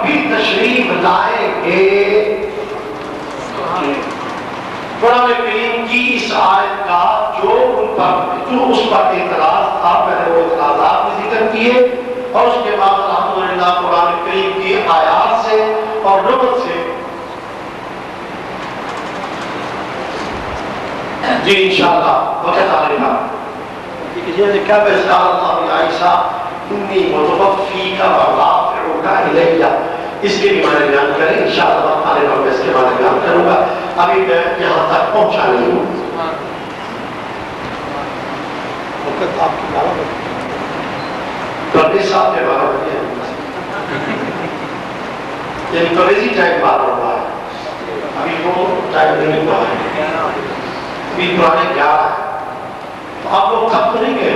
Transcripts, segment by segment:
بھی تشریف لائیں گے۔ قرآن کریم کی اس آیت کا جو اس پر اعتراض تھا، پہلے وہ اعتراضات بھی ذکر کیے اور اس کے بعد الحمدللہ قرآن کریم کی آیات سے اور نبوت سے جی انشاءاللہ وقت آنے گا۔ یہ لکھا ہے اللہ عیسیٰ انی متوفیک و رافعک الی، اس کے بھی معنی بیان کریں انشاءاللہ وقت آنے گا، میں اس کے معنی بیان کروں گا، ابھی میں یہاں تک پہنچا نہیں ہوں۔ وقت آپ کی 12 بجے پردیش صاحب کے 12 بجے یعنی پرویزی ٹائم 12 ہوا ہے، ابھی وہ ٹائم نہیں ہوا ہے، ابھی پرانے 11 ہے، تو آپ لوگ تھک تو نہیں گئے؟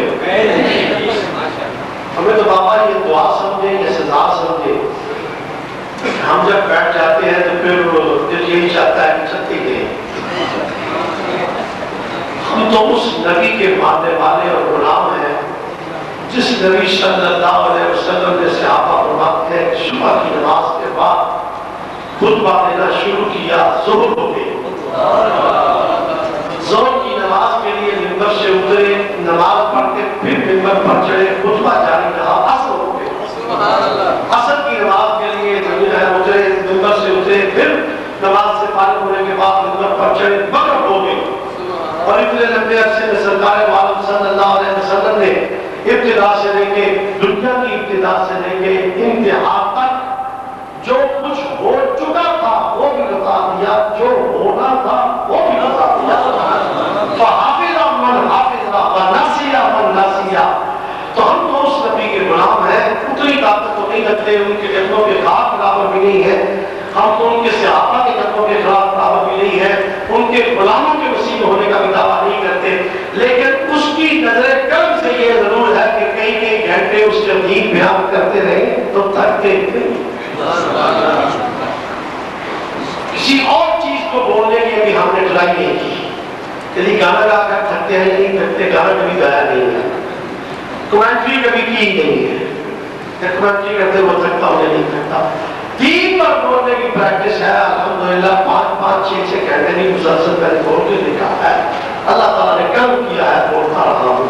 ہمیں تو بابا یہ دعا سمجھے یہ سزا سمجھے، ہم جب بیٹھ جاتے ہیں تو پھر دل یہی چاہتا ہے کہ چھتی گئے۔ ہم تو اس نبی کے ماننے والے اور غلام ہیں جس نبی صلی اللہ علیہ وسلم نے صحابہ فرماتے ہیں کہ صبح کی نماز کے بعد خطبہ دینا شروع کیا، ظہر ہو گئی، ظہر کی نماز کے لیے ممبر سے اترے، نماز پڑھ کے پھر ممبر پر چڑھے، خطبہ جاری رہا، عصر ہو گئے، عصر کی نماز کے لیے اترے، ممبر سے اترے، پھر نماز سے فارغ ہونے کے بعد ممبر پر چڑھے، مغرب ہو گئی، اور اتنے لمبے عرصے میں سرکار عالم صلی اللہ علیہ وسلم نے ابتدا سے لے کے دنیا کی ابتدا سے لے کے انتہا تک جو کچھ ہو چکا تھا وہ بھی بتا دیا، جو ہونا تھا وہ بھی بتا دیا۔ فحافظ من حافظ وناصیہ من ناصیہ، تو ہم تو اس نبی کے غلام ہیں، اتنی طاقت تو نہیں رکھتے، ان کے قدموں کے خلاف برابر بھی نہیں ہے، ہم تو ان کے صحابہ کے قدموں کے خلاف برابر بھی نہیں ہے، ان کے غلاموں کے وسیع ہونے کا بھی دعویٰ نہیں کرتے، لیکن اس کی نظر کرم سے یہ ضرور ہے کہ کئی کئی گھنٹے اس کے دین بیان کرتے رہے تو تھکتے نہیں۔ کسی اور چیز کو بولنے کی بھی ہم نے ٹرائی نہیں کی، کبھی گانا گا کر تھکتے ہیں نہیں تھکتے، گانا کبھی گایا نہیں ہے، کمنٹری کبھی کی نہیں ہے، کمنٹری کرتے وہ تھکتا ہوں یا نہیں تھکتا، دین پر بولنے کی پریکٹس ہے الحمدللہ، 5-5 6 گھنٹے نہیں مسلسل میں نے بول کے دکھا ہے، اللہ تعالیٰ نے کرم کیا ہے، بولتا رہا ہوں،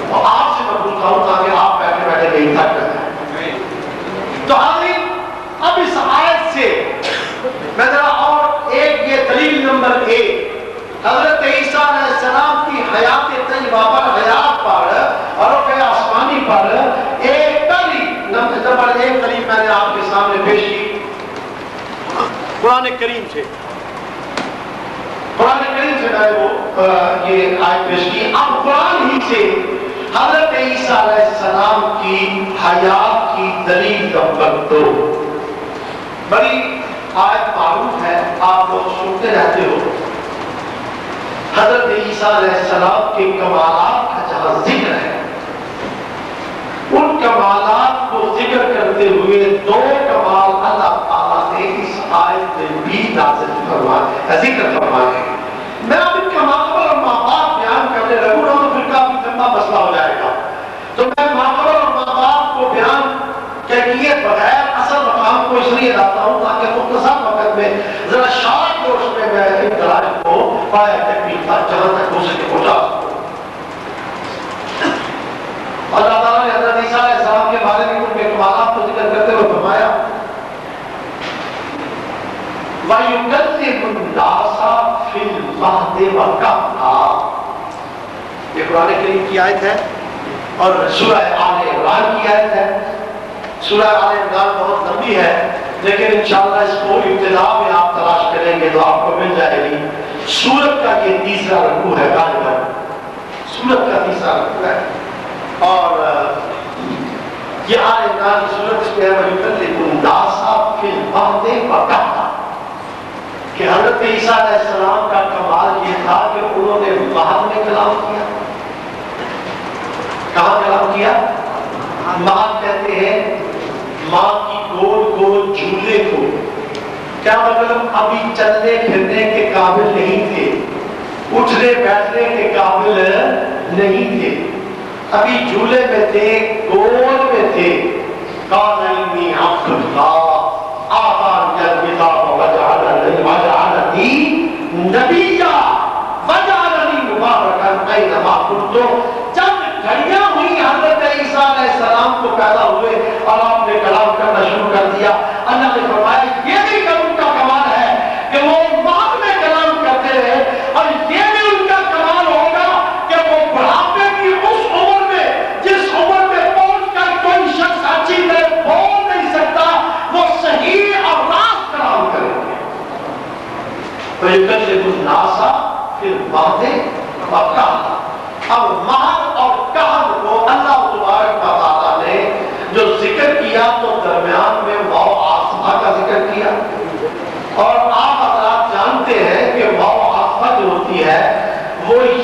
اور آپ سے میں پوچھتا ہوں تاکہ آپ بیٹھے بیٹھے نہیں تھک جائیں۔ تو حاضرین اب اس آیت سے میں ذرا اور ایک یہ دلیل نمبر 1 حضرت عیسیٰ علیہ السلام کی حیات طیبہ پر، حیات پر اور رفع آسمانی پر ایک نمبر 1 دلیل میں نے آپ کے سامنے پیش کی قرآن کریم سے، قرآن کریم سے میں نے وہ یہ آیت پیش کی۔ اب قرآن ہی سے حضرت عیسیٰ علیہ السلام کی حیات کی دلیل نمبر 2، بڑی آیت معروف ہے، آپ لوگ سنتے رہتے ہو، حضرت عیسیٰ علیہ السلام کے کمالات کا جہاں ذکر ہے، ان کمالات کو ذکر کرتے ہوئے 2 کمال اللہ تعالیٰ نے اس آیت میں بھی نازل فرمائے، ذکر فرمائے۔ میں اب ان کے ماقبل اور مابعد بیان کرنے لگوں گا تو پھر کافی لمبا مسئلہ ہو جائے گا، تو میں ماقبل اور مابعد کو بیان کیے بغیر اصل مقام کو اس لیے لاتا ہوں تاکہ مختصر وقت میں ذرا شارٹ کورس میں میں ان دلائل کو پایا تکمیل تک جہاں تک ہو سکے پہنچا سکوں۔ اللہ تعالیٰ نے حضرت عیسیٰ علیہ السلام کے بارے میں ان کے کمالات کو ذکر کرتے ہوئے فرمایا وَيُكَلِّمُ النَّاسَ فِي الْمَهْدِ وَكَهْلًا، یہ قرآن کریم کی آیت ہے اور سورہ آل عمران کی آیت ہے۔ سورہ آل عمران بہت لمبی ہے لیکن انشاءاللہ اس کو ابتدا میں آپ تلاش کریں گے تو آپ کو مل جائے گی۔ سورت کا یہ تیسرا رکوع ہے، غالباً سورت کا تیسرا رکوع ہے، اور یہ آل عمران کی سورت اس میں ہے وَيُكَلِّمُ النَّاسَ فِي الْمَهْدِ وَكَهْلًا، کہ حضرت عیسیٰ علیہ السلام کا کمال یہ تھا کہ انہوں نے مہد میں کلام کیا۔ کہاں کلام کیا؟ مہد کہتے ہیں ماں کی گول گول جھولے کو، کیا مطلب ابھی چلنے پھرنے کے قابل نہیں تھے، اٹھنے بیٹھنے کے قابل نہیں تھے، ابھی جھولے میں تھے، گول میں تھے۔ قال انی عبد اللہ،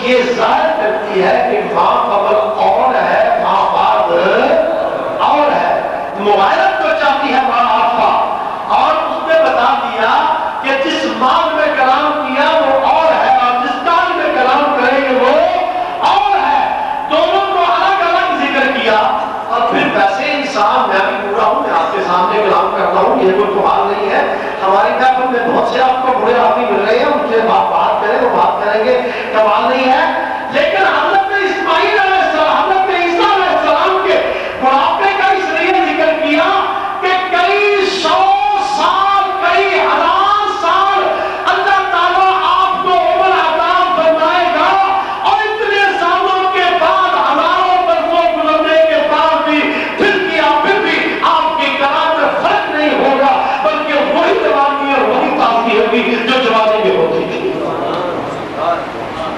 یہ ظاہر کرتی ہے کہ ماں قبل اور ہے، ماں بعد اور ہے۔ مغایرت کو چاہتی ہے ماں آفا، اور اس نے بتا دیا کہ جس ماں میں کلام کیا وہ اور ہے، اور جس کال میں کلام کریں گے وہ اور ہے۔ دونوں کو الگ الگ ذکر کیا۔ اور پھر ویسے انسان، میں بھی پورا ہوں، میں آپ کے سامنے کلام کرتا ہوں، یہ کوئی کمال نہیں ہے۔ ہماری محفل میں بہت سے آپ کو بڑے آدمی مل رہے ہیں، ان سے بات کریں وہ بات کریں گے، کمال نہیں ہے۔ لیکن حضرت اسماعیل علیہ السلام، حضرت عیسیٰ علیہ السلام کے بڑھاپے کا اس لیے ذکر کیا کہ کئی سو سال، کئی ہزار سال اللہ تعالیٰ آپ کو عمر عطا فرمائے گا، اور اتنے سالوں کے بعد، ہزاروں برسوں گزرنے کے بعد بھی پھر بھی آپ کی کلام میں فرق نہیں ہوگا، بلکہ وہی جوانی اور وہی تازگی ہوگی جو جوانی میں ہوتی تھی۔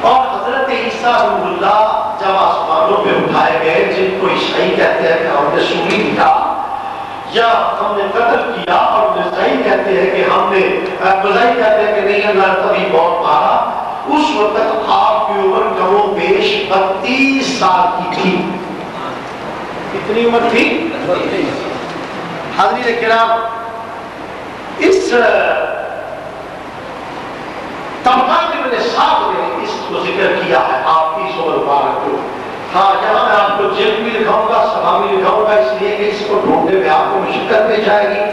اور حضرت عیسیٰ روح اللہ جب آسمانوں پہ اٹھائے گئے، جن کو عیسائی کہتے ہیں کہ ہم نے سولی لیا یا ہم نے قتل کیا، اور مسیحی کہتے ہیں کہ ہم نے مسیحی کہتے ہیں کہ نہیں اللہ نے تبھی موت مارا، اس وقت آپ کی عمر کم و بیش 32 سال کی تھی۔ کتنی عمر تھی؟ حاضرین کرام، اس طبقات ابن سعد نے اس کو ذکر کیا ہے آپ کی عمر مبارک کو۔ ہاں، یہاں میں آپ کو جلد بھی لکھاؤں گا، صفحہ بھی لکھاؤں گا، اس لیے کہ اس کو ڈھونڈنے میں آپ کو مشقت پیش جائے گی۔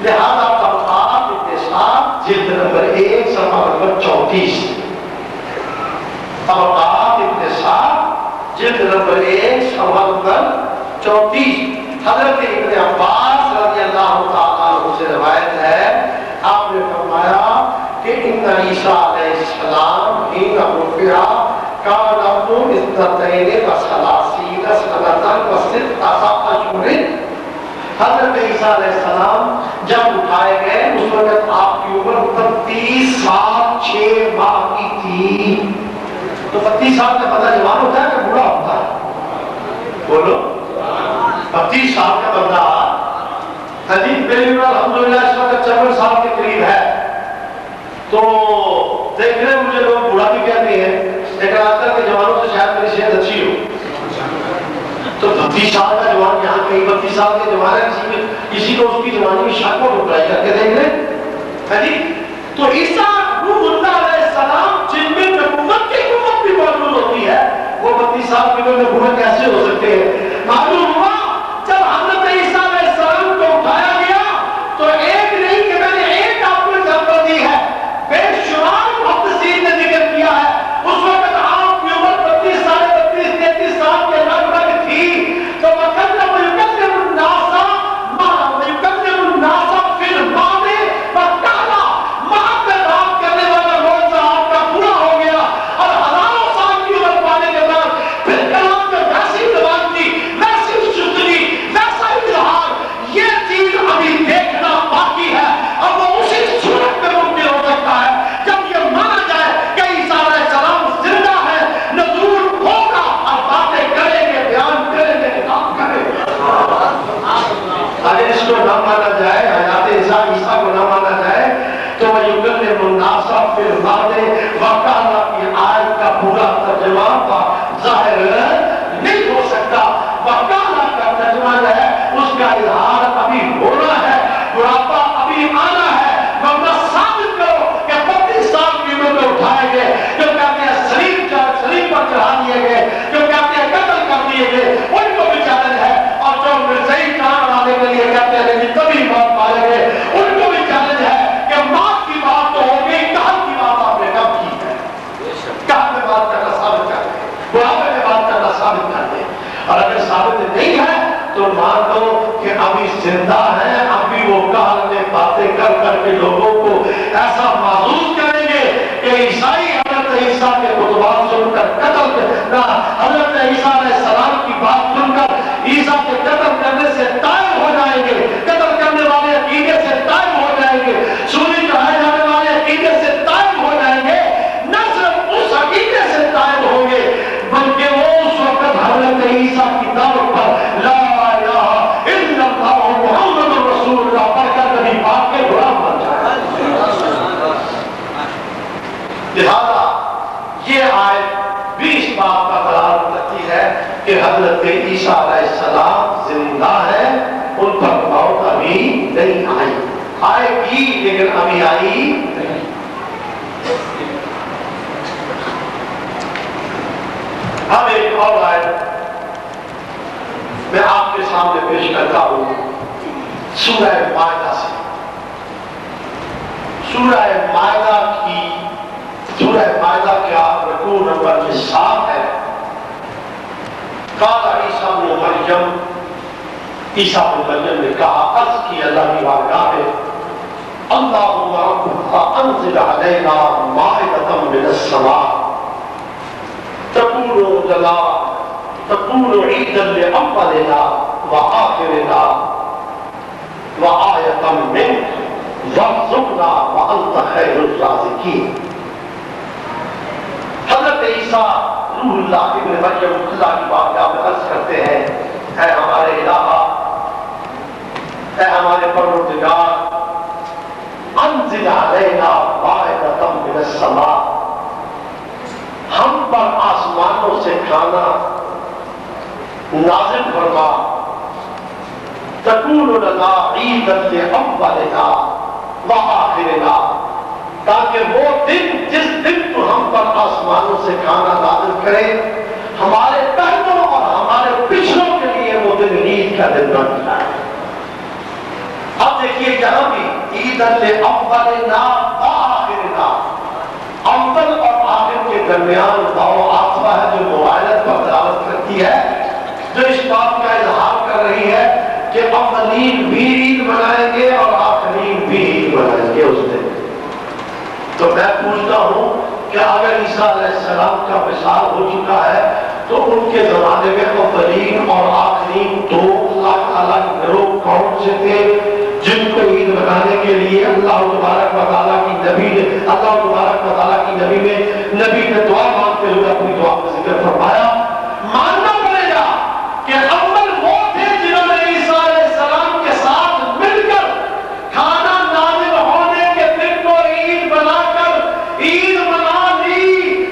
لہذا طبقات ابن سعد جلد نمبر 1 صفحہ نمبر 34، طبقات ابن سعد جلد نمبر 1 صفحہ نمبر 34۔ حضرت ابن عباس رضی اللہ تعالیٰ عنہ سے روایت ہے، آپ نے فرمایا کہ ان عیسیٰ علیہ السلام حین رفع کان ابن اثنتین و ثلاثین سنۃ و ستۃ اشہر۔ حضرت عیسیٰ علیہ السلام جب اٹھائے گئے اس وقت آپ کی عمر 32 سال 6 ماہ کی تھی۔ تو 32 سال کا بندہ جوان ہوتا ہے کہ بوڑھا ہوتا ہے؟ بولو، 32 سال کا بندہ، حدیث میری عمر الحمدللہ اس وقت 54 سال کے قریب ہے۔ تو دیکھ رہے مجھے لوگ بوڑھا بھی کہتے ہیں، لیکن آج کل کے جوانوں سے شاید میری صحت اچھی ہو۔ تو 32 سال کا جوان یہاں کہیں 32 سال کے جوان ہے، کسی کو اس کی جوانی میں شک کو ٹکرائی کر کے دیکھ لیں۔ تو عیسیٰ روح اللہ علیہ السلام جن میں نبوت کی قوت بھی موجود ہوتی ہے، وہ 32 سال کی عمر میں بوڑھے کیسے ہو سکتے ہیں؟ معلوم ہوا جب حضرت عیسیٰ علیہ السلام کو اٹھایا گیا تو ایک نہیں کہ میں نے ایک آپ کو اگزامپل دی ہے، بے شمار محدثین نے ذکر کیا ہے۔ اس وقت آپ کی عمر 32 سال 33 سال کے لگ بھگ تھی۔ تو وَكَلَّمَ يُكَلِّمُ النَّاسَ وَيُكَلِّمُ النَّاسَ فِي الْمَاضِ وَكَانَ ماں پہ بات کرنے والا روزہ آپ کا پورا ہو گیا، اور ہزاروں سال کی عمر پانے کے بعد پھر کلام میں ویسی زبان کی، ویسی شدگی، ویسا اظہار، یہ چیز ابھی دیکھنا باقی ہے۔ اب وہ اسی صورت میں ممکن ہو سکتا ہے جب یہ مانا جائے کہ عیسیٰ علیہ السلام زندہ ہے، نزول ہوگا، اور باتیں کریں گے، بیان کریں گے، کام کریں گے۔ اگر اس کو نہ مانا جائے، حیات عیسیٰ کو نہ مانا جائے، تو وَيُكَلِّمُ النَّاسَ فِي الْمَهْدِ وَكَانَ کی آیت کا پورا ترجمہ ظاہر نہیں ہو سکتا۔ وَكَانَ کا ترجمہ جو ہے اس کا اظہار ابھی ہونا ہے، بڑھاپا ابھی آنا ہے۔ ورنہ ثابت کرو کہ 32 سال کی عمر میں اٹھائے گئے، جو کہتے ہیں سلیم پر چڑھا دیے گئے، جو کہتے ہیں قتل کر دیے گئے، ان کو بھی چیلنج ہے۔ اور جو مرزائی کان بنانے کے لیے کہتے ہیں کہ کبھی موت پائے گئے، ان کو بھی چیلنج ہے کہ موت کی بات تو ہو گئی، کہل کی بات آپ نے کب کی ہے؟ کہل میں بات کرنا ثابت کر دیں، بڑھاپے میں بات کرنا ثابت کر دیں۔ اور اگر ثابت نہیں ہے تو مان لو کہ ابھی زندہ ہیں، ابھی وہ کہل میں باتیں کر کر کے لوگوں کو ایسا محسوس کریں گے کہ عیسائی حضرت عیسیٰ کے خطبات سن کر قتل کرنا، حضرت عیسیٰ علیہ السلام کی بات سن کر عیسیٰ کے قتل کرنے سے طائب ہو جائیں گے، قتل کرنے والے عقیدے سے طائب ہو جائیں گے، سولی چڑھائے جانے والے عقیدے سے طائب ہو جائیں گے۔ نہ صرف اس عقیدے سے طائب ہوں گے، بلکہ وہ اس وقت حضرت عیسیٰ کی دعوت پر لا الہ الا اللہ محمد رسول اللہ پڑھ کر کبھی بات کے غلام بن جائے۔ لہذا یہ آیت آئے گی لیکن ابھی آئی نہیں۔ اب ایک اور آیت میں آپ کے سامنے پیش کرتا ہوں سورہ مائدہ سے۔ سورہ مائدہ کا رکوع نمبر 7 ہے۔ قال عیسیٰ بن مریم، عیسیٰ بن مریم نے کہا، عرض کی اللہ کی بارگاہ میں، اللہم ربنا انزل علینا مائدۃ من السماء تکون عیدا لأولنا وآخرنا وآیۃ منک وارزقنا وانت خیر الرازقین۔ حضرت عیسیٰ روح اللہ ابن مریم اللہ کی بارگاہ میں عرض کرتے ہیں، اے ہمارے الہ، اے ہمارے پروردگار، انزل علینا مائدۃ من السماء، ہم پر آسمانوں سے کھانا نازل فرما، تکون لنا عیدا لأولنا وآخرنا، تاکہ وہ دن جس دن تو ہم پر آسمانوں سے کھانا نازل کرے، ہمارے پہلوں اور ہمارے پچھلوں کے لیے وہ دن عید کا دن بن جائے۔ اب دیکھیے یہاں بھی عیدا لأولنا وآخرنا، اول اور آخر کے درمیان واو عاطفہ ہے جو مغایرت پر دلالت کرتی ہے، جو اس بات کا اظہار کر رہی ہے کہ اولین بھی عید منائیں گے اور آخرین بھی عید منائیں گے اس دن۔ تو میں پوچھتا ہوں کہ اگر عیسیٰ علیہ السلام کا وصال ہو چکا ہے تو ان کے زمانے میں اولین اور آخرین دو الگ الگ گروہ کون سے تھے جن کو عید منانے کے لیے اللہ تبارک و تعالیٰ کی نبی نے دعا مانگتے ہوئے اپنی دعا میں ذکر فرمایا؟ ماننا پڑے گا کہ اول وہ تھے جنہوں نے عیسیٰ علیہ السلام کے ساتھ مل کر کھانا نازل ہونے کے دن کو عید بنا کر عید منا لی۔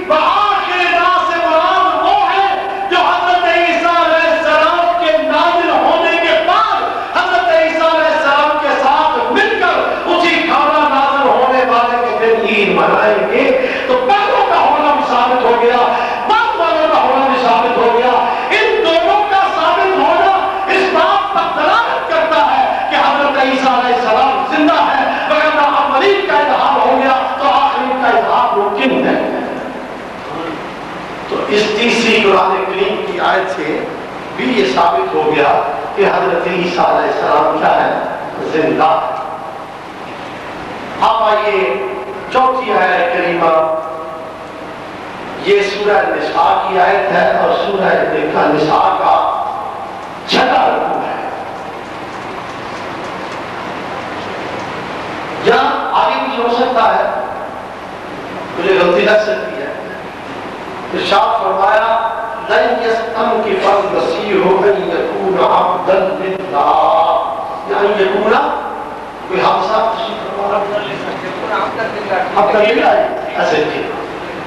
وآخرنا سے مراد وہ ہے جو حضرت عیسیٰ علیہ السلام کے نازل ہونے کے بعد حضرت عیسیٰ علیہ السلام کے ساتھ مل کر اسی کھانا نازل ہونے والے کے دن عید منائیں گے۔ تو پہلوں کا ہونا بھی ثابت ہو گیا، بعد والوں کا ہونا بھی ثابت ہو گیا۔ ان دونوں کا ثابت ہونا اس بات پر دلالت کرتا ہے کہ حضرت عیسیٰ علیہ السلام زندہ ہے، وگرنہ اولین کا اظہار ہو گیا تو آخرین کا اظہار ممکن ہے۔ تو اس تیسری قرآن کریم کی آیت سے بھی یہ ثابت ہو گیا کہ حضرت عیسیٰ علیہ السلام کیا ہے؟ زندہ ہے۔ اب آئیے چوتھی آیت کریمہ، یہ سورہ نساء کی آیت ہے اور سورہ نساء کا 6واں رکوع ہے۔ یا آگے بھی ہو سکتا ہے، مجھے غلطی لگ سکتی ہے۔ ارشاد فرمایا لن يستنكف المسيح ان يكون عبدا لله، یعنی یکون کوئی حادثہ عبدا للہ ایسے تھے،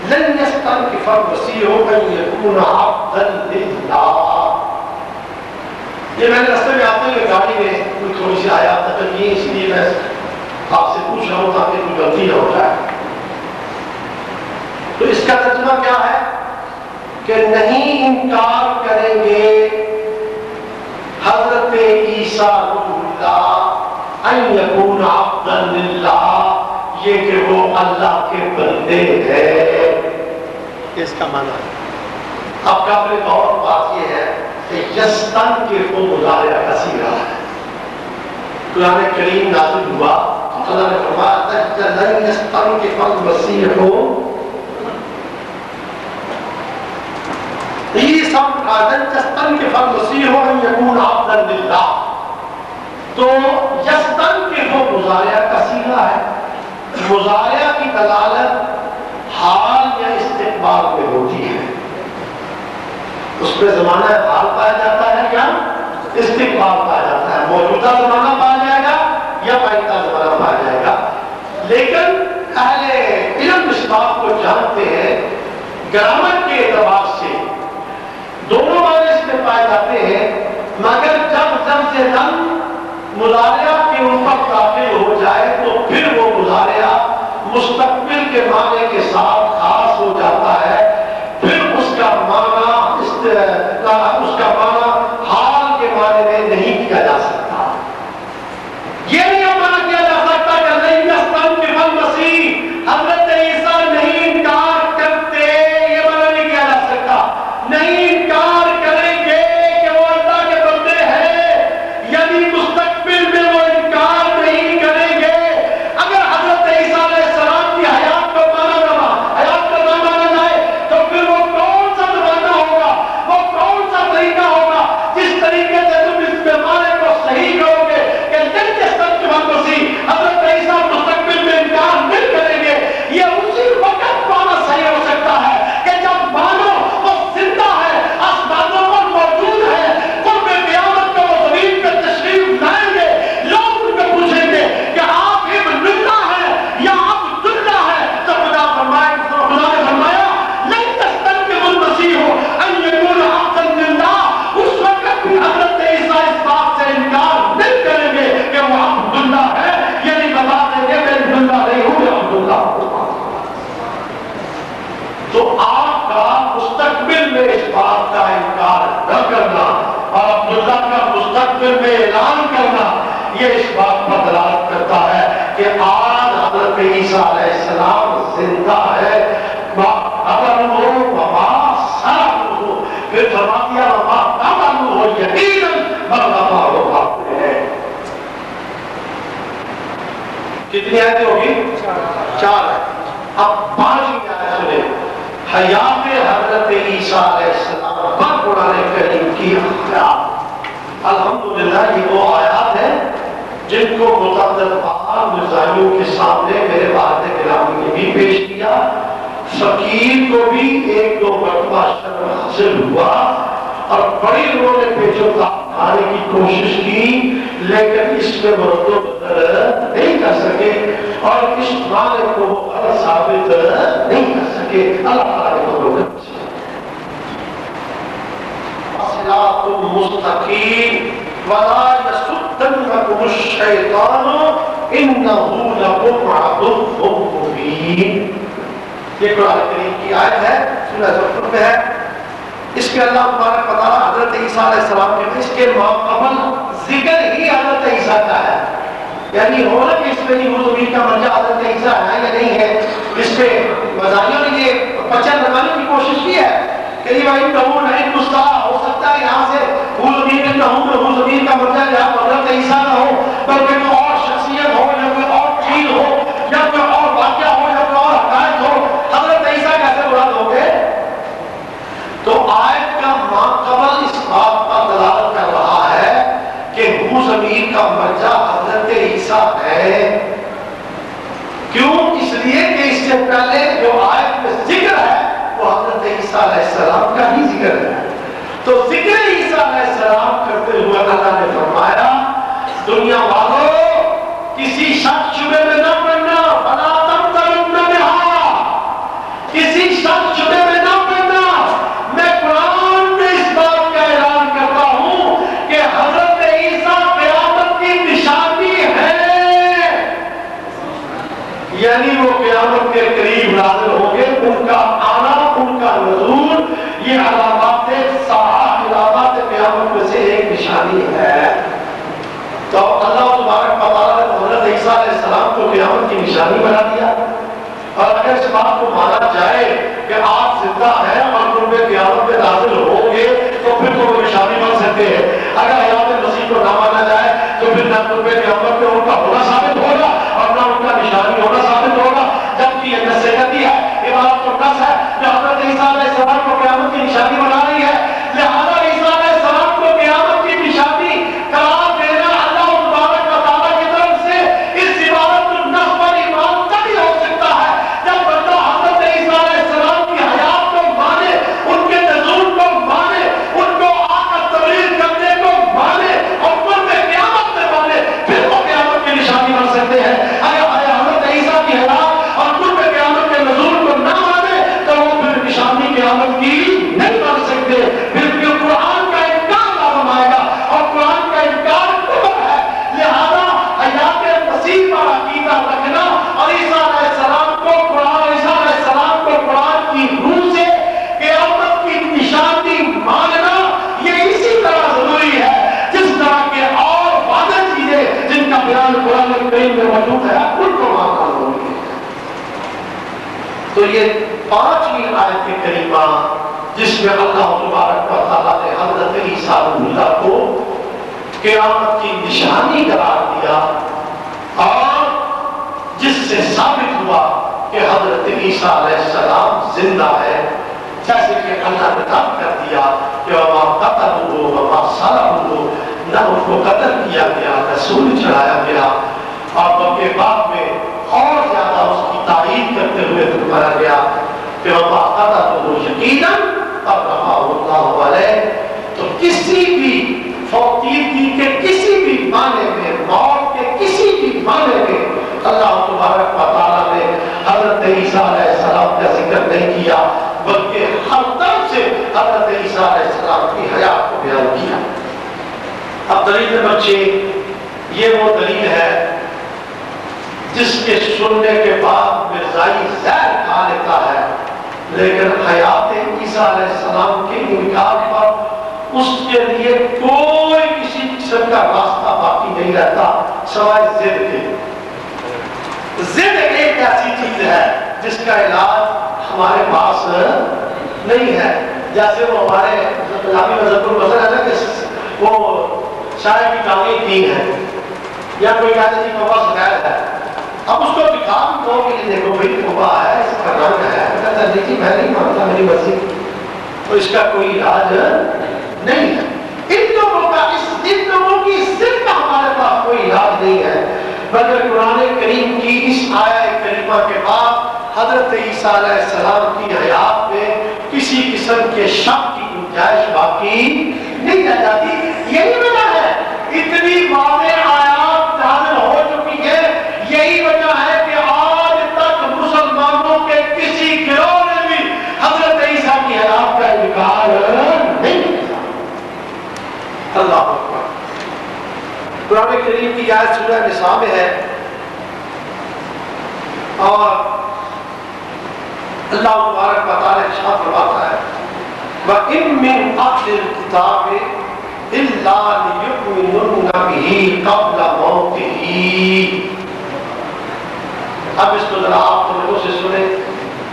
لن يستنكف المسيح ان يكون عبدا لله۔ یہ میں نے راستے میں آتے ہوئے گاڑی میں کوئی تھوڑی سی آیات نقل کی، اس لیے میں آپ سے پوچھ رہا ہوں تاکہ کوئی غلطی نہ ہو جائے۔ تو اس کا ترجمہ کیا ہے کہ نہیں انکار کریں گے حضرت عیسیٰ روح اللہ ان یکون عبدا للہ، یہ کہ وہ اللہ کے بندے ہیں، اس کا معنی ہے۔ اب قابل غور بات یہ ہے کہ یستن کے وہ مضارع کا صیغہ ہے۔ قرآن کریم نازل ہوا، اللہ نے فرمایا لن یستنکف المسیح عیسیٰ لن یستنکف المسیح ان یکون عبدا للہ، تو یستنکف مضارع کا صیغہ ہے۔ مضارع کی دلالت حال یا استقبال میں ہوتی ہے، اس میں زمانہ حال پایا جاتا ہے یا استقبال پایا جاتا ہے، موجودہ زمانہ پایا جائے گا یا پائیدہ زمانہ پایا جائے گا۔ لیکن اہل علم اس بات کو جانتے ہیں، گرامر کے اعتبار سے دونوں معنی اس میں پائے جاتے ہیں، مگر جب سے لم مضارع کے اوپر داخل ہو جائے جائے تو پھر وہ مظاہرہ مستقبل کے معنی کے ساتھ خاص ہو جاتا ہے، پھر اس کا معنی حال کے معنی میں نہیں کیا جا سکتا۔ یہ نہیں معنی کیا جا سکتا کہ نہیں یستنکف المسیح، حضرت عیسیٰ نہیں انکار کرتے، یہ معنی نہیں کیا جا سکتا۔ نہیں انکار کریں گے کہ وہ اللہ کے بندے ہیں، یعنی مستقبل میں وہ انکار نہیں کریں گے۔ اگر حضرت عیسیٰ علیہ السلام کی حیات کا مانا جائے تو پھر وہ کون سا زمانہ ہوگا، وہ کون سا طریقہ ہوگا جس طریقے سے تم اس پیمانے کو صحیح کرو گے کہ حضرت عیسیٰ مستقبل میں انکار نہیں کریں گے۔ یہ اسی وقت مانا صحیح ہو سکتا ہے کہ جب مانو وہ زندہ ہے، آسمانوں پر موجود ہے، قرب قیامت کا وہ زمین پہ تشریف لائیں گے، لوگ ان کو پوچھیں گے کہ آپ ابن اللہ ہے یا عبد اللہ ہے، تو خدا نے فرمایا لن تستنکف المسیح ان یکون عبدا للہ۔ اس وقت بھی حضرت عیسیٰ اس بات سے انکار نہیں کریں گے کہ وہ عبد اللہ ہے، یعنی بتا دیں گے میں ابن اللہ نہیں ہوں، میں عبد اللہ ہوں۔ تو آپ کا مستقبل میں اس بات کا انکار نہ کرنا اور عبداللہ کا مستقبل میں اعلان کرنا، یہ اس بات پر دلالت کرتا ہے کہ آج حضرت عیسیٰ علیہ السلام زندہ ہے۔ اگر وہ وما سرح پھر فرما دیا وما قبل ہو یقیناً مرغبا ہوگا۔ کتنی آیتیں ہوگی؟ 4 ہے۔ اب 5ویں آیت سنیں، حیات حضرت عیسیٰ علیہ السلام پر قرآن کریم کی آیات۔ الحمدللہ یہ وہ آیات ہیں جن کو متعدد بار مرزائیوں کے سامنے میرے والد گرامی نے بھی پیش کیا، فقیر کو بھی 1-2 مرتبہ شرف حاصل ہوا اور بڑی انہوں نے پیچھو کھانے کی کوشش کی، لیکن اس میں مرد و بدل نہیں کر سکے اور اس معنی کو غلط ثابت نہیں کر سکے۔ اللہ تعالیٰ نے کو صراط مستقیم ولا يصدنكم الشيطان انه لكم عدو مبين۔ یہ قرآن کریم کی آیت ہے، سورہ زخرف میں ہے۔ اس کے اللہ تبارک و تعالیٰ حضرت عیسیٰ علیہ السلام کے اس کے ماقبل ذکر ہی حضرت عیسیٰ کا ہے، یعنی ہونا کہ اس میں نہیں زمین کا مرجع حضرت عیسیٰ ہے یا نہیں ہے، اس پہ مزاحیوں نے یہ پچر لگانے کی کوشش کی ہے کہ یہ بھائی نمون ہے مستعا ہو سکتا ہے یہاں سے وہ زمین کا مرجع جہاں حضرت عیسیٰ نہ ہو بلکہ کوئی اور شخصیت ہو یا کوئی اور چیز ہو یا کوئی اور واقعہ ہو یا کوئی اور حقائق ہو، حضرت عیسیٰ کیسے مراد ہوں گے؟ تو آیت کا ماقبل اس بات پر دلالت کر رہا ہے کہ وہ زمین کا مرجع حضرت عیسیٰ ہے۔ کیوں؟ اس لیے کہ اس سے پہلے جو آیت میں ذکر ہے وہ حضرت عیسیٰ علیہ السلام کا ہی ذکر ہے۔ تو ذکر عیسیٰ علیہ السلام کرتے ہوئے اللہ نے فرمایا دنیا والوں کسی شک شبے میں نہ پڑنا، فلا تمترن بہا، کسی شک شبے میں نہ پڑنا۔ میں قرآن میں اس بات کا اعلان کرتا ہوں کہ حضرت عیسیٰ قیامت کی نشانی ہے، یعنی وہ قیامت کے قریب نازل ہوں گے، ان کا آنا، ان کا نزول، یہ علامات علامات قیامت میں سے ایک نشانی ہے۔ تو اللہ تبارک و تعالیٰ نے حضرت عیسیٰ علیہ السلام کو قیامت کی نشانی بنا دیا، اور اگر اس بات کو مانا جائے کہ آپ زندہ ہیں اور قرب قیامت میں نازل ہوں گے تو پھر تو وہ نشانی بن سکتے ہیں۔ اگر حیات مسیح کو نہ مانا جائے تو پھر نہ قرب قیامت میں ان کا ہونا ثابت ہوگا اور نہ ان کا نشانی ہونا ثابت ہوگا، جبکہ یہ نصیحتی ہے، عبادت و نص ہے جو حضرت عیسیٰ علیہ السلام کو قیامت کی نشانی بنا رہی ہے۔ لہذا عیسیٰ علیہ السلام کو قیامت کی نشانی قرار دینا اللہ تبارک و تعالیٰ کی طرف سے اس عبادت و نص پر ایمان تبھی ہو سکتا ہے جب بندہ حضرت عیسیٰ علیہ السلام کی حیات کو مانے، ان کے نزول کو مانے، ان کو آ کر تبلیغ کرنے کو مانے، تو یہ 5ویں آیت کریمہ جس میں اللہ تبارک و تعالیٰ نے حضرت عیسیٰ علیہ السلام کو قیامت کی نشانی قرار دیا اور جس سے ثابت ہوا کہ حضرت عیسیٰ علیہ السلام زندہ ہے، جیسے کہ اللہ نے کہا کر دیا کہ وما قتلوه وما صلبوه، نہ ان کو قتل کیا گیا نہ سولی چڑھایا گیا، اور بلکہ بعد میں اور زیادہ اس کی تائید کرتے ہوئے فرمایا گیا کہ وما قتلوه یقینا رفعه اللہ علیہ۔ تو کسی بھی فوقیتی کے کسی بھی معنی میں، موت کے کسی بھی معنی میں اللہ تبارک و تعالیٰ نے حضرت عیسیٰ علیہ السلام کا ذکر نہیں کیا، بلکہ ہر طرف سے حضرت عیسیٰ علیہ السلام کی حیات کو بیان کیا۔ اب دلیل نمبر 6، یہ وہ دلیل ہے جس کے سننے کے بعد مرزائی زہر کھا لیتا ہے، لیکن حیات عیسیٰ علیہ السلام کے انکار پر اس کے لیے کوئی کسی قسم کا راستہ باقی نہیں رہتا سوائے ضد کے۔ ضد ایک ایسی چیز ہے جس کا علاج ہمارے پاس نہیں ہے، جیسے وہ ہمارے اسلامی مذہب المثل ہے نا کہ وہ شاید کی ٹانگیں 3 ہیں، یا کوئی کہتے جی کبا سفید ہے، اب اس کو دکھا بھی دو کہ دیکھو بھائی کبا ہے، اس کا رنگ ہے، کہتا ہے جی میں نہیں مانتا، میری مرضی، تو اس کا کوئی علاج نہیں ہے۔ ان لوگوں کی ضد کا ہمارے پاس کوئی علاج نہیں ہے، بلکہ قرآن کریم کی اس آیہ کریمہ کے بعد حضرت عیسیٰ علیہ السلام کی حیات میں کسی قسم کے شک کی گنجائش باقی نہیں رہ جاتی۔ یہی وجہ ہے اتنی واضح آیات نازل ہو چکی ہے، یہی وجہ ہے کہ آج تک مسلمانوں کے کسی گروہ نے بھی حضرت عیسیٰ کی حیات کا انکار نہیں کیا۔ اللہ اکبر۔ قرآن کریم کی آیت سورہ نساء میں ہے، اور اللہ تبارک و تعالی ارشاد فرماتا ہے وَإِن مِّنْ أَهْلِ الْكِتَابِ إِلَّا لِيُؤْمِنُنَّ بِهِ قَبْلَ مَوْتِهِ۔ اب اس کو ذرا آپ توجہ سے سنیں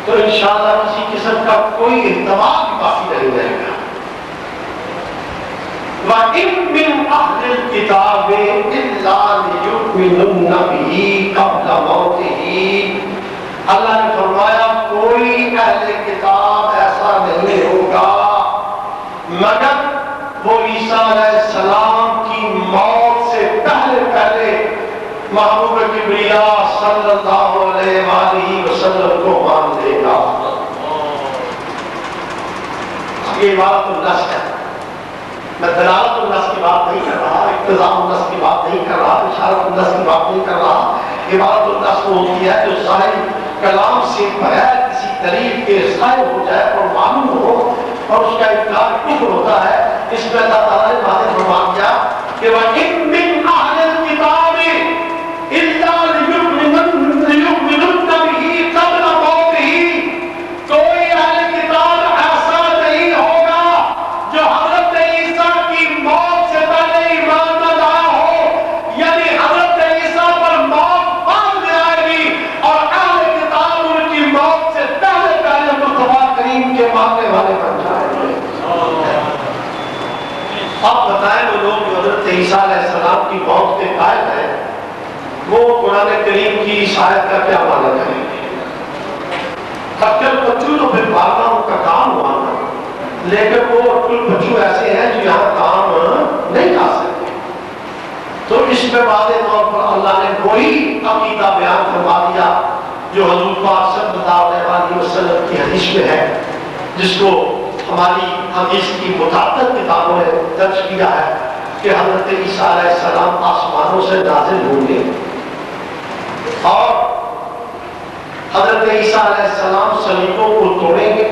تو انشاءاللہ کسی قسم کا کوئی احتمال بھی باقی نہیں رہے گا۔ وَإِن مِّنْ أَهْلِ الْكِتَابِ إِلَّا لِيُؤْمِنُنَّ بِهِ قَبْلَ مَوْتِهِ۔ اللہ نے فرمایا کوئی اہل کتاب ایسا نہیں ہوگا مگر وہ عیسیٰ علیہ السلام کی موت سے پہلے پہلے محبوب کبریا صلی اللہ علیہ وآلہ وسلم کو مان لے گا۔ یہ بات النص ہے، میں دلالت النص کی بات نہیں کر رہا، اقتضاء النص کی بات نہیں کر رہا، اشارت النص کی بات نہیں کر رہا۔ یہ بات النص وہ ہوتی ہے جو ظاہر کلام سے بغیر کسی دلیل کے ظاہر ہو جائے اور معلوم ہو اور اس کا انکار کفر ہوتا ہے۔ اس میں اللہ تعالیٰ نے واضح فرما دیا کہ وَإِن مِّنْ أَهْلِ الْكِتَابِ إِلَّا لِيُؤْمِنُنَّ بِهِ قَبْلَ مَوْتِهِ۔ کوئی اہل کتاب ایسا نہیں ہوگا جو حضرت عیسیٰ کی موت سے پہلے ایمان نہ لایا ہو، یعنی حضرت عیسیٰ پر موت بعد میں آئے گی اور اہل کتاب ان کی موت سے پہلے پہلے مصطفیٰ کریم کے ماننے والے بن جائیں گے۔ اب بتائیں وہ لوگ جو حضرت عیسیٰ علیہ السلام کی موت کے قائل ہیں، وہ قرآن کریم کی اس آیت کا کیا معنی کریں گے؟ اکثر بچوں تو پھر بارنا ان کا کام ہوا نا، لیکن وہ کچھ بچوں ایسے ہیں جو یہاں کام نہیں آ سکتے۔ تو اس میں واضح طور پر اللہ نے وہی عقیدہ بیان فرما دیا جو حضور پاک صلی اللہ علیہ وسلم کی حدیث میں ہے، جس کو ہماری حدیث کی متعدد کتابوں نے درج کیا ہے کہ حضرت عیسیٰ علیہ السلام آسمانوں سے نازل ہوں گے اور حضرت عیسیٰ علیہ السلام صلیبوں کو توڑیں گے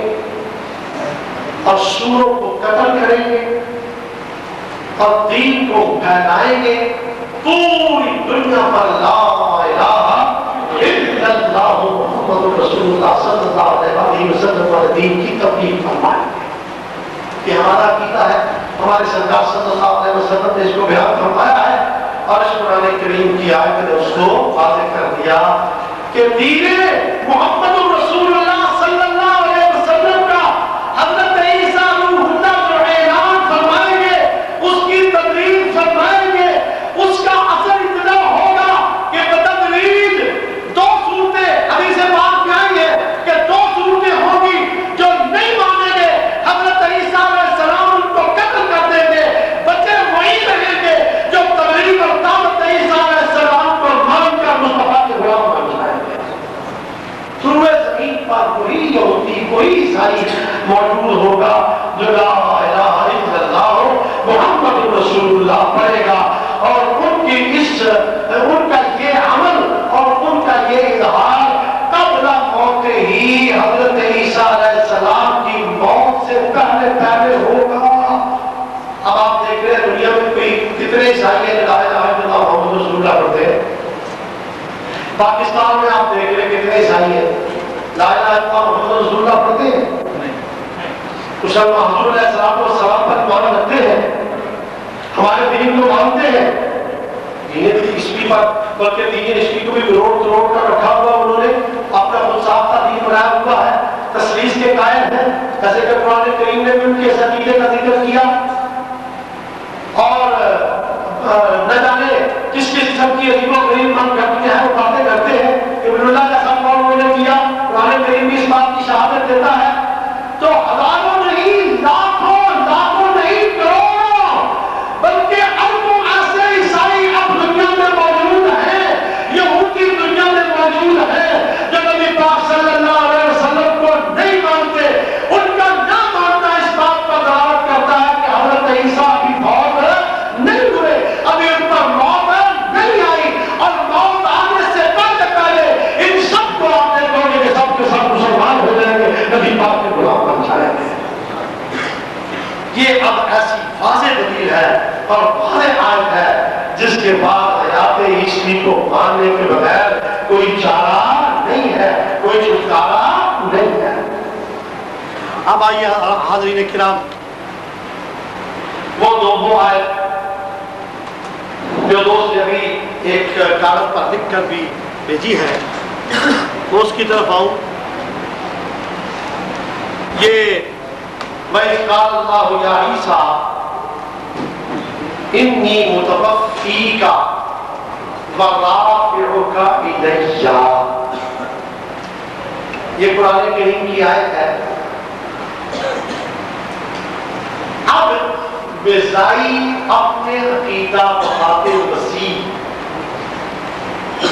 اور سوروں کو قتل کریں گے اور دین کو پھیلائیں گے، پوری دنیا پر لا الہ الا اللہ محمد رسول اللہ صلی اللہ علیہ وسلم والے دین کی تبلیغ فرمائیں گے۔ یہ ہمارا عقیدہ ہے، ہمارے سرکار صلی اللہ علیہ وسلم نے اس کو بیان فرمایا ہے اور اس قرآن کریم کی آیت نے اس کو واضح کر دیا کہ دین محمد رسول اللہ اور ان کا یہ عمل اور ان کا یہ اظہار قبل موت ہی حضرت عیسیٰ علیہ السلام کی موت سے پہلے ہوگا۔ اب آپ دیکھ رہے ہیں دنیا میں کوئی کتنے عیسائی ہیں لا الہ الا اللہ محمد رسول اللہ پڑھتے ہیں؟ پاکستان میں آپ دیکھ رہے ہیں کتنے عیسائی ہیں لا الہ الا اللہ محمد رسول اللہ پڑھتے ہیں؟ مسلمان حضور علیہ السلام پر ایمان رکھتے ہیں، ہمارے دین کو مانتے ہیں، دین عیسوی پر بلکہ دین عیسوی کو بھی کروڑ کر رکھا ہوا، انہوں نے اپنا خود ساختہ دین بنایا ہوا ہے، تثلیث کے قائل ہیں، جیسے کہ قرآن کریم نے بھی ان کے عقیدے کا ذکر کیا، اور نہ جانے کس قسم کی عجیب و غریب منگتیں ہیں وہ باتیں کرتے ہیں۔ ابن اللہ کا سب انہوں نے کیا، قرآن کریم بھی اس بات کی شہادت دیتا ہے۔ تو ہزاروں نہیں، لاکھوں نہیں، کروڑوں بلکہ اربوں ایسے عیسائی اب دنیا میں موجود ہیں، یہودی دنیا میں موجود ہیں جو نبی پاک صلی اللہ علیہ وسلم کو نہیں مانتے۔ ان کا نہ ماننا اس بات پر دلالت کرتا ہے کہ حضرت عیسیٰ ابھی فوت نہیں ہوئے، ابھی ان پر موت نہیں آئی، اور موت آنے سے پہلے ان سب کو آپ دیکھو گے کہ سب کے سب مسلمان ہو جائیں گے، نبی پاک کے غلام بن جائیں گے۔ یہ اب ایسی واضح دلیل ہے اور واضح آیت ہے جس کے بعد حیات عیسوی کو ماننے کے بغیر کوئی چارہ نہیں ہے، کوئی چھٹکارا نہیں ہے۔ اب آئیے حاضرین کرام، وہ آیت جو دوست نے ابھی ایک کاغذ پر لکھ کر بھی بھیجی ہے، وہ اس کی طرف آؤں۔ یہ وَإِذْ قَالَ اللَّهُ يَا عِيسَىٰ إِنِّي مُتَوَفِّيكَ وَرَافِعُكَ إِلَيَّ، یہ قرآن کریم کی آیت ہے۔ اب بیزائی اپنے عقیدہ مخاطب مسیح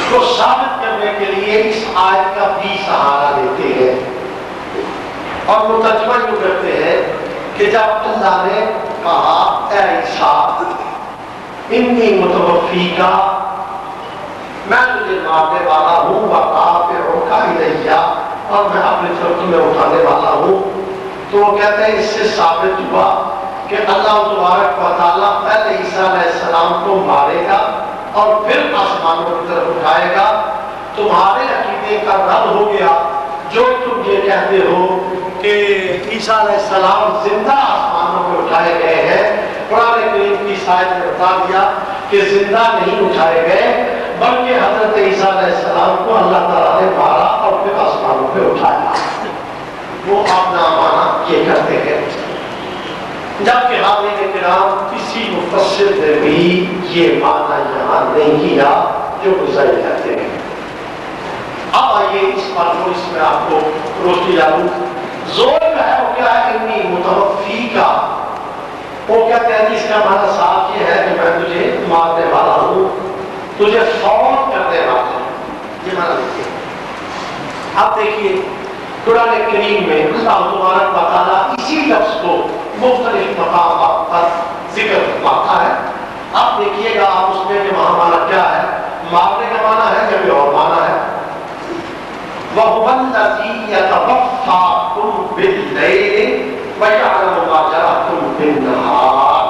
کو ثابت کرنے کے لیے اس آیت کا بھی سہارا لیتے ہیں، اور وہ ترجمہ یوں کرتے ہیں کہ جب اللہ نے کہا اے عیسیٰ انی متوفیک، میں تجھے مارنے والا ہوں، ورافعک الیہ، اور میں اپنی طرف تمہیں اٹھانے والا ہوں، تو وہ کہتے ہیں اس سے ثابت ہوا کہ اللہ تبارک و تعالیٰ پہلے عیسیٰ علیہ السلام کو مارے گا اور پھر آسمانوں کی طرف اٹھائے گا۔ تمہارے عقیدے کا رد ہو گیا جو تم یہ کہتے ہو کہ عیسیٰ علیہ السلام زندہ آسمانوں میں اٹھائے گئے ہیں۔ قرآن کریم کی آیت نے بتا دیا کہ زندہ نہیں اٹھائے گئے، بلکہ حضرت عیسیٰ علیہ السلام کو اللہ تعالیٰ نے مارا اور پھر آسمانوں پہ اٹھایا۔ وہ اپنا معنی یہ کرتے ہیں، جبکہ حاضرین کرام کسی مفسر نے بھی یہ معنی یہاں نہیں کیا جو گزر کہتے ہیں۔ اب آئیے اس پر جو اس میں آپ کو روشنی ڈالوں، زور کا ہے وہ کیا ہے؟ انی متوفی کا، وہ کہتے ہیں اس کا معنی صاف یہ ہے کہ میں تجھے مارنے والا ہوں، تجھے فوت کرنے والا ہوں، یہ معنی دیکھیے۔ اب دیکھیے قرآن کریم میں اللہ تبارک و تعالیٰ اسی لفظ کو مختلف مقامات پر ذکر فرماتا ہے۔ اب دیکھیے گا آپ اس میں کہ وہاں معنی کیا ہے، مارنے کا معنی ہے یا کوئی اور معنی ہے۔ وَهُوَ الَّذِي يَتَوَفَّاكُم بِاللَّيْلِ وَيَعْلَمُ مَا جَرَحْتُم بِالنَّهَارِ،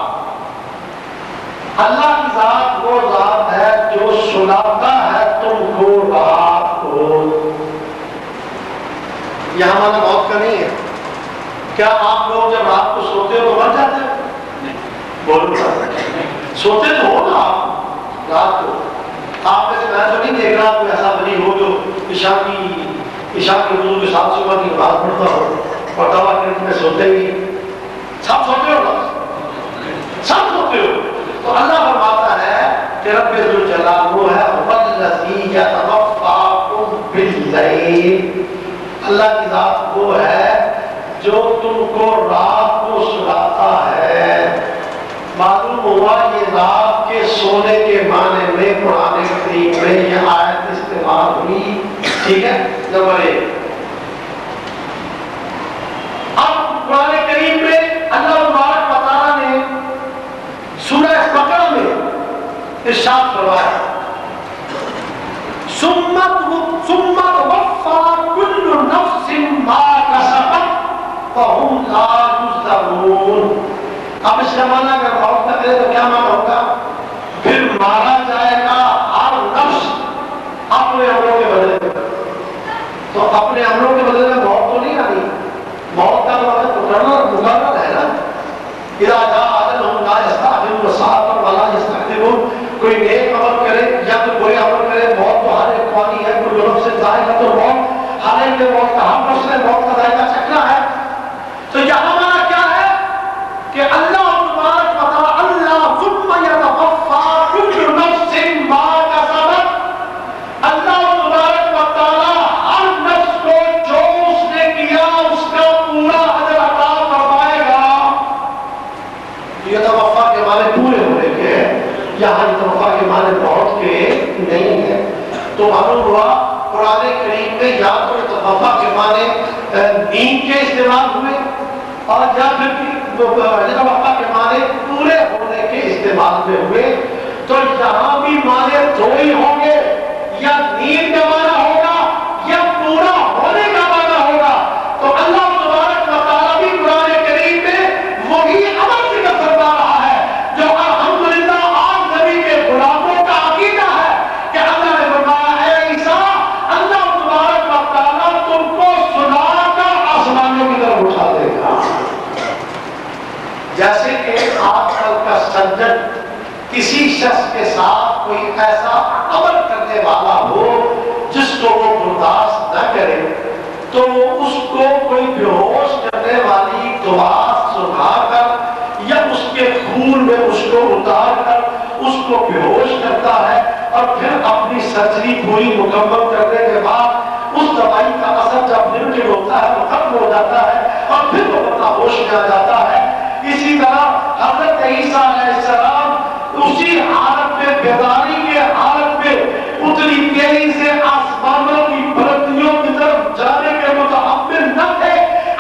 اللہ کی ذات وہ ذات ہے جو سلاتا ہے تم کو رات کو۔ یہاں معنی موت کا نہیں ہے۔ کیا آپ لوگ جب رات کو سوتے ہو تو مر جاتے ہو؟ بولو، سوتے تو ہو نا آپ رات کو۔ آپ میں سے میں تو نہیں دیکھ رہا کوئی ایسا بنی ہو جو عشاء کی وضو کے ساتھ صبح کی نماز پڑھتا ہو اور دوا کرنے میں سوتے ہی۔ سب سوتے ہو نا، سب سوتے ہو۔ تو اللہ فرماتا ہے کہ رب ذوالجلال وہ ہے والذی یتوفاکم باللیل، اللہ کی ذات وہ ہے جو تم کو رات کو سلاتا ہے۔ معلوم ہوا یہ رات کے سونے کے معنی میں قرآن کریم میں یہ آیت استعمال ہوئی، ٹھیک ہے۔ نمبر 1، اب قرآن کریم میں اللہ تبارک و تعالیٰ نے سورہ بقرہ میں ارشاد فرمایا ثم توفى كل نفس ما كسبت وهم لا يظلمون. اب اس زمانہ کا موت کا کرے تو کیا مانا ہوگا؟ پھر مارا جائے گا ہر نفس اپنے عملوں کے بدلے میں. تو اپنے عملوں کے بدلے میں موت تو نہیں آنی. موت کا مقرر ہے نا. اذا جاء اجلهم لا يستعجلون ساعة ولا يستقدمون. کوئی نیک عمل کرے یا کوئی برے عمل کرے، موت تو ہر ایک کو آنی ہے. کوئی نفس سے ذائقہ تو موت، ہر ایک نے موت کا، ہر نفس نے موت کا ذائقہ چکھنا ہے. تو یہاں ہمارا کیا ہے کہ اللہ تبارک و تعالی اللہ ثم يتوفى كل نفس ما كسبت. اللہ تبارک و تعالی ہر نفس کو جو اس نے کیا اس کا پورا اجر عطا فرمائے گا. یہ توفا کے معنی پورے ہونے کے ہیں، یہاں توفا کے معنی موت کے نہیں ہے. تو معلوم ہوا قرآن کریم میں یا تو توفا کے معنی نیند کے استعمال ہوئے اور یا پھر توفا کے معنی پورے ہونے کے استعمال میں ہوئے. تو یہاں بھی معنی دو ہی ہوں گے، یا نیند کا معنی ہوگا یا پورا ہونے کا معنی ہوگا. تو اللہ تبارک و تعالی بھی قرآن کریم میں وہی عمل ذکر فرما رہا ہے جو الحمدللہ آج نبی کے غلاموں کا عقیدہ ہے کہ اللہ نے فرمایا اے عیسیٰ اللہ تبارک و تعالی تم کو سنا کر آسمانوں کی طرف اٹھا دے گا. جیسے کہ آج کل کا سجن کسی شخص کے ساتھ کوئی ایسا عمل کرنے والا ہو جس کو وہ برداشت نہ کرے تو اس کو کوئی بے ہوش کرنے والی دعا سنا کر یا اس کے خون میں اس کو اتار کر اس کو بے ہوش کرتا ہے اور پھر اپنی سرجری پوری مکمل کرنے کے بعد اس دوائی کا اثر جب لمیٹڈ ہوتا ہے وہ ختم ہو جاتا ہے اور پھر وہ اپنا ہوش میں آ جاتا ہے. اسی طرح حضرت عیسیٰ علیہ السلام اسی حالت میں بیداری کے حالت میں اتنی تیزی سے آسمانوں کی بلندیوں کی طرف جانے کے متحمل نہ تھے.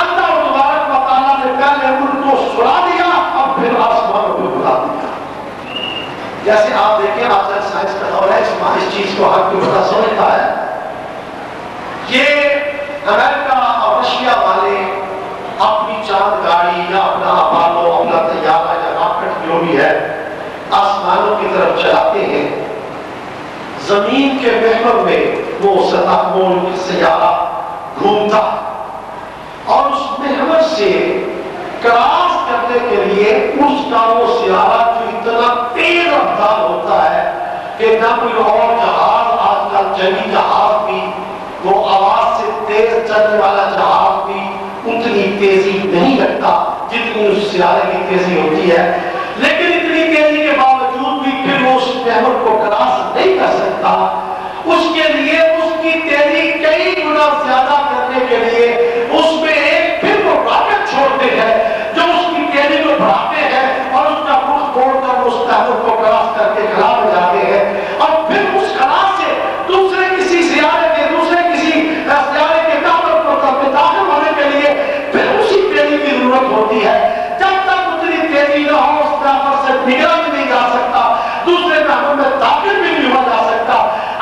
اللہ تبارک و تعالیٰ نے پہلے ان کو سلا دیا اور پھر آسمانوں پہ بلا دیا. جیسے آپ دیکھیں آج کل سائنس کا دور ہے، اس چیز کو ہر کوئی بڑا سمجھتا ہے. یہ امریکہ اور رشیا والے اپنی چاند گاڑی یا اپنا اپالو اپنا طیارہ یا راکٹ جو بھی ہے آسمانوں کی طرف چلاتے ہیں. زمین کے محور میں وہ سطح وہ سیارہ گھومتا اور اس محور سے کراس کرنے کے لیے اس کا وہ سیارہ جو اتنا تیز رفتار ہوتا ہے کہ نہ کوئی اور جہاز آج کل جنگی جہاز بھی وہ آواز سے تیز چلنے والا جہاز بھی اتنی تیزی نہیں رکھتا جتنی اس سیارے کی تیزی ہوتی ہے. لیکن اتنی تیزی کے باوجود بھی پھر وہ اس محور کو کراس نہیں کر سکتا. اس کے لیے اس کی تیزی کئی گنا زیادہ کرنے کے لیے اس میں ایک پھر وہ راکٹ چھوڑتے ہیں جو اس کی تیزی کو بڑھاتے ہیں اور اس کا رخ موڑ کر اس محور کو کراس کر کے خلا میں جاتے ہیں اور پھر اس خلا سے دوسرے کسی سیارے کے سیارے کے محور کو داخل ہونے کے لیے پھر اسی تیزی کی ضرورت ہوتی ہے. جب تک اتنی تیزی نہ ہو اس محور سے نکلا بھی نہیں جا سکتا، دوسرے محور میں داخل بھی نہیں ہوا جا سکتا.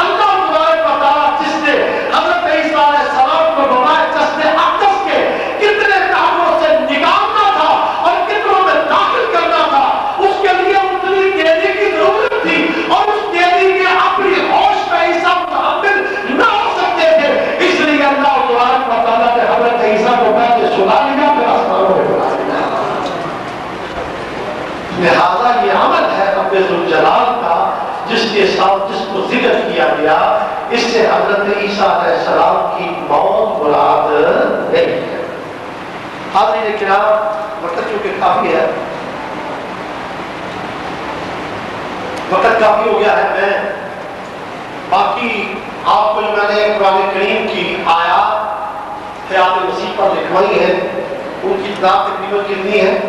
اللہ تبارک و تعالیٰ جس نے حضرت عیسیٰ علیہ السلام کو بغیر جسد اقدس کے کتنے محوروں سے نکالنا تھا اور کتنوں میں داخل کرنا تھا، اس کے لیے اتنی تیزی کی ضرورت تھی اور اس تیزی کے اپنی ہوش میں عیسیٰ متحمل نہ ہو سکتے تھے. اس لیے اللہ تبارک و تعالیٰ نے حضرت عیسیٰ کو پہلے سلا لیا پھر آسمانوں میں بلا دیا. لہذا یہ عمل ہے رب ذوالجلال کا جس کے ساتھ جس کو ذکر کیا گیا. اس سے حضرت عیسیٰ علیہ السلام کی موت مراد نہیں ہے. حاضرین کرام وقت چونکہ کافی ہے، وقت کافی ہو گیا ہے. میں باقی آپ کو میں نے قرآن کریم کی آیات حیات مسیح پر لکھوائی ہے، ان کی تعداد تقریباً کتنی ہے؟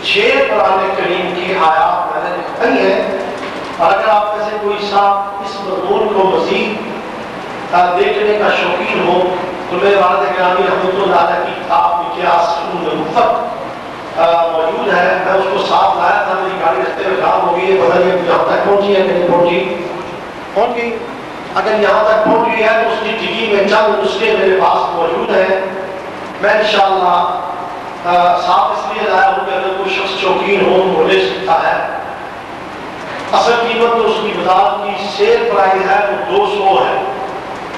6 قرآن کریم کی آیات میں نے لکھوائی ہے. اور اگر آپ میں سے کوئی صاحب اس مضمون کو مزید دیکھنے کا شوقین ہو تو میرے والد گرامی رحمۃ اللہ علیہ کی کتاب مقیاس النبوت موجود ہے. میں اس کو ساتھ لایا تھا، میری گاڑی رستے میں خراب بتائیے یہاں تک پہنچی ہے کہ نہیں پہنچی؟ پہنچ گئی. اگر یہاں تک پہنچ گئی ہے تو اس کی ڈگی میں چند نسخے میرے پاس موجود ہیں. میں انشاءاللہ صاحب اس لیے لایا ہوں کہ اگر کوئی شخص شوقین ہو وہ لے سکتا ہے. اصل قیمت تو اس کی بازار کی سیل پرائز ہے وہ 200 ہے،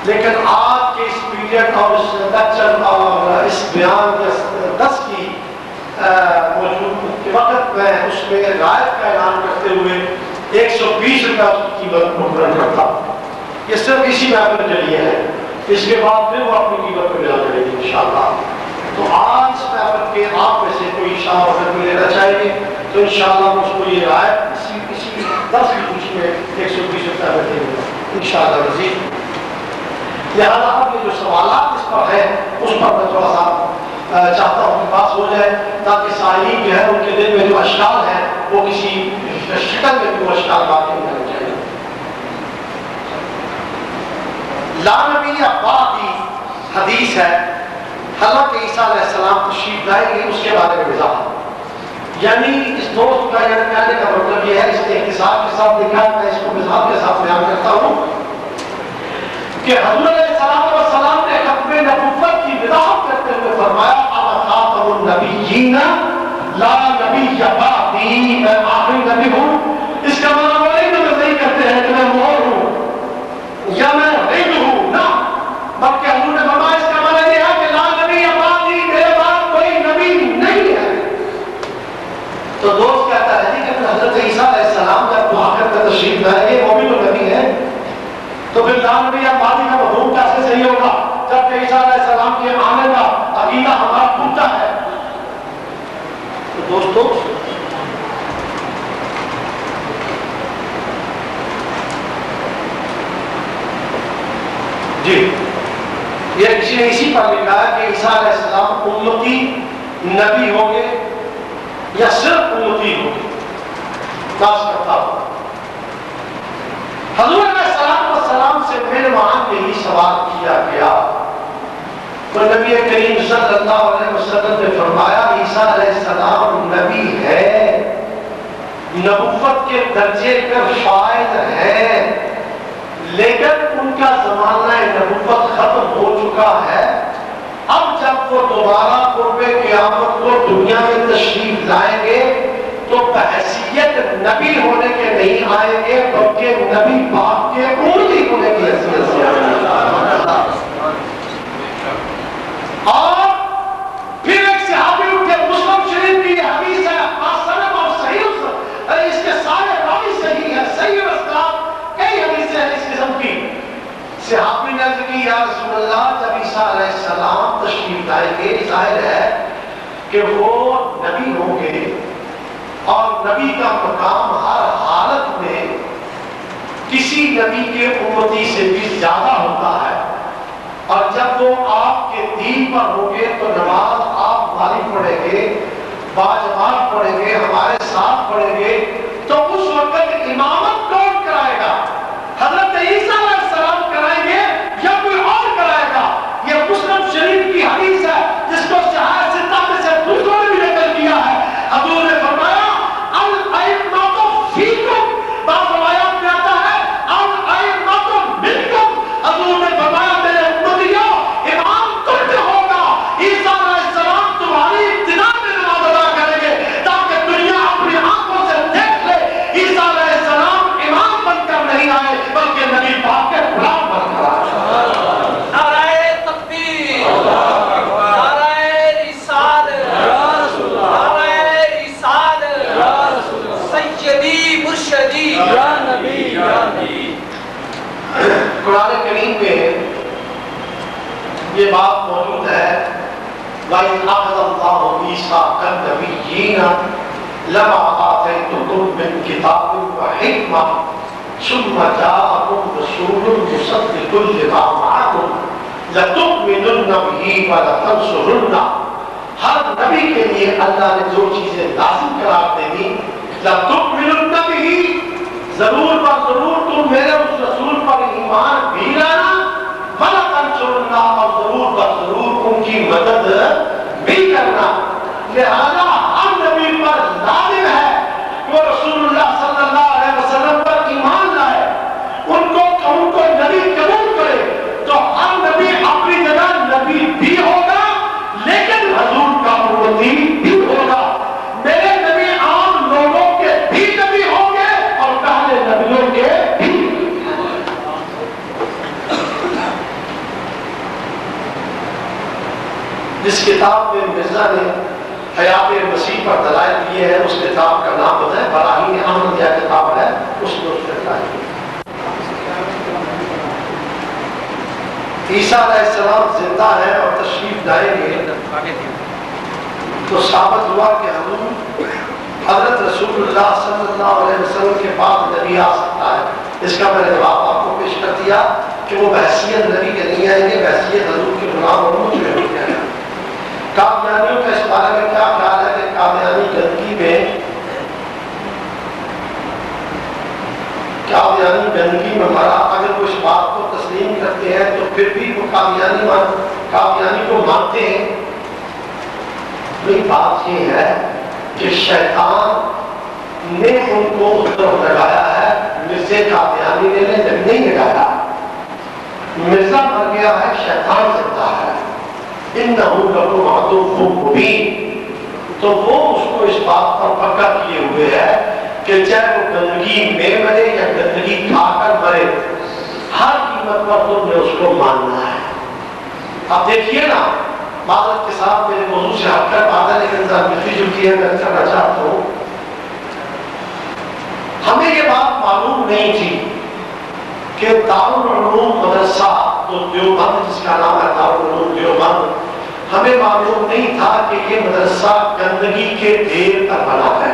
لیکن آج کے اس پیریڈ اور اس لیکچر اور اس بیان کے دس کی موجود کے وقت میں اس میں رعایت کا اعلان کرتے ہوئے 120 روپے اس کی قیمت مقرر کرتا ہوں. یہ صرف اسی محفل کے لیے ہے، اس کے بعد پھر وہ اپنی قیمت پہ ملا کرے گی انشاءاللہ. تو آج اس محفل کے آپ میں سے کوئی شاہ وقت میں لینا چاہیں گے تو انشاءاللہ اس کو یہ رعایت اسی 10 کی خوشی میں 120 روپے میں دیں گے انشاءاللہ مزید. لہٰذا اب یہ جو سوالات اس پر ہیں اس پر میں تھوڑا سا چاہتا ہوں کہ بات ہو جائے تاکہ سائلین جو ہے ان کے دل میں جو اشکال ہیں وہ کسی شکل میں بھی وہ اشکال باقی نہیں کرنے چاہیے. لا نبی بعد کی حدیث ہے، حالانکہ عیسیٰ علیہ السلام تشریف لائیں گے اس کے بارے میں وضاحت. یعنی اس دوست کا یعنی کہنے کا مطلب یہ ہے، اس نے اختصار کے ساتھ لکھا ہے، میں اس کو وضاحت کے ساتھ بیان کرتا ہوں کہ حضور علیہ السلام نے ختم نبوت کی وضاحت کرتے ہوئے فرمایا انا خاتم النبیین لا نبی بعدی، میں آخری نبی ہوں. اس کا مطلب وہ نہیں کرتے ہیں کہ میں مہر ہوں یا میں رنگ ہوں، نہ، بلکہ حضور نے فرمایا اس کا مطلب یہ ہے کہ لا نبی بعدی، میرے بعد کوئی نبی نہیں ہے. تو دوست کہتا ہے کہ حضرت عیسیٰ علیہ السلام جب آخر میں تشریف لائیں گے وہ بھی تو نبی ہے، تو پھر لا نبی بعدی کا مفہوم کیسے صحیح ہوگا جبکہ عیسیٰ علیہ السلام کے آنے کا عقیدہ ہمارا پختہ ہے. تو دوستو جی یہ کسی نے اسی پر لکھا ہے کہ عیسیٰ علیہ السلام امتی نبی ہوں گے یا صرف امتی ہوں گے. خاص کرتا ہوں حضور علیہ السلام سے میرے وہاں کے ہی سوال کیا گیا تو نبی کریم صلی اللہ علیہ وسلم نے فرمایا عیسیٰ علیہ السلام نبی ہے، نبوت کے درجے پر فائز ہے، لیکن ان کا زمانہ نبوت ختم ہو چکا ہے. اب جب وہ دوبارہ قرب قیامت کو دنیا میں تشریف لائیں گے تو بحیثیت نبی ہونے کے نہیں آئیں گے بلکہ نبی باپ کے امتی ہونے کی حیثیت سے آئیں گے. اور پھر ایک صحابی اٹھے، مسلم شریف کی حدیث ہے، سند اور صحیح، اس کے سارے راوی صحیح ہے، صحیح اسناد، کئی حدیثیں ہیں اس قسم کی. صحابی نے عرض کی یا رسول اللہ جب عیسیٰ علیہ السلام تشریف لائیں گے ظاہر ہے کہ وہ نبی ہوں گے اور نبی کا مقام ہر حالت میں کسی نبی کے امتی سے بھی زیادہ ہوتا ہے. اور جب وہ آپ کے دین پر ہوں گے تو نماز آپ غالب پڑھیں گے، باجماعت پڑھیں گے، ہمارے ساتھ پڑھیں گے، تو اس وقت امامت کون کرائے گا؟ حضرت عیسیٰ علیہ السلام کرائیں گے یا کوئی اور کرائے گا؟ یہ مسلم شریف کی حدیث ہے جس کو شہادت ستہ میں سے دوسروں نے بھی نقل کیا ہے. حضور نے فرمایا الائمۃ فیکم، بعض روایات میں آتا ہے الائمۃ منکم. حضور نے فرمایا میرے امتیوں امام تم پہ ہوگا. عیسیٰ علیہ السلام تمہاری ابتدا میں نماز ادا کریں گے تاکہ دنیا اپنی آنکھوں سے دیکھ لے عیسیٰ علیہ السلام امام بن کر نہیں آئے بلکہ نبی پاک کے غلام بن کر آئے. نعرہ تکبیر، نعرہ رسالت، نعرہ رسالت، سیدی مرشدی یا نبی یا نبی. قرآن کریم میں یہ بات موجود ہے وَإِذْ أَخَذَ اللَّهُ مِيثَاقَ النَّبِيِّينَ لَمَا آتَيْتُكُم مِّن كِتَابٍ وَحِكْمَةٍ ثُمَّ جَاءَكُمْ رَسُولٌ مُصَدِّقٌ لِّمَا مَعَكُمْ لَتُؤْمِنُنَّ بِهِ وَلَتَنصُرُنَّهُ. ہر نبی کے لیے اللہ نے جو چیزیں لازم قرار دے دی، لَتُؤْمِنُنَّ بِهِ، ضرور پر ضرور تم میرے اس رسول پر ایمان بھی لانا، وَلَتَنصُرُنَّهُ، اور ضرور پر ضرور ان کی مدد بھی کرنا. لہذا ہر نبی پر لازم ہے وہ رسول اللہ صلی اللہ علیہ کتاب میں مرزا نے حیات مسیح پر دلائل دیے ہیں، اس کتاب کا نام بتائیں، براہین احمدیہ کتاب ہے، اس میں اس نے دلائل دیے۔ عیسیٰ علیہ السلام زندہ ہے اور تشریف لائیں گے تو ثابت ہوا کہ حضرت رسول اللہ صلی اللہ علیہ وسلم کے بعد نبی آ سکتا ہے۔ اس کا میں نے جواب آپ کو پیش کر دیا کہ وہ بحثیت نبی کے نہیں آئیں گے، بحثیت حضور کے غلام اور مجھ میں ہوتے ہیں۔ قادیانیوں کا اس بارے میں کیا خیال ہے کہ قادیانی گندگی میں مرا؟ اگر وہ اس بات کو تسلیم کرتے ہیں تو پھر بھی وہ قادیانی کو مانتے ہیں۔ وہی بات یہ ہے کہ شیطان نے ان کو اتر لگایا ہے، مرزا قادیانی نے نہیں لگایا۔ مرزا مر گیا ہے، شیطان زندہ ہے۔ انہو لکم عدو مبین، تو وہ اس کو اس بات پر پکا کیے ہوئے ہے کہ چاہے وہ گندگی میں مرے یا گندگی کھا کر مرے، ہر قیمت پر تم نے اس کو ماننا ہے۔ اب دیکھیے نا، معذرت کے ساتھ میرے موضوع سے ہٹ کر بات ہے لیکن ذرا ملتی جلتی ہے، میں کرنا چاہتا ہوں۔ ہمیں یہ بات معلوم نہیں تھی کہ دارالعلوم مدرسہ جو دیوبند، جس کا نام ہے دارالعلوم دیوبند، ہمیں معلوم نہیں تھا کہ یہ مدرسہ گندگی کے ڈھیر پر بنا ہے۔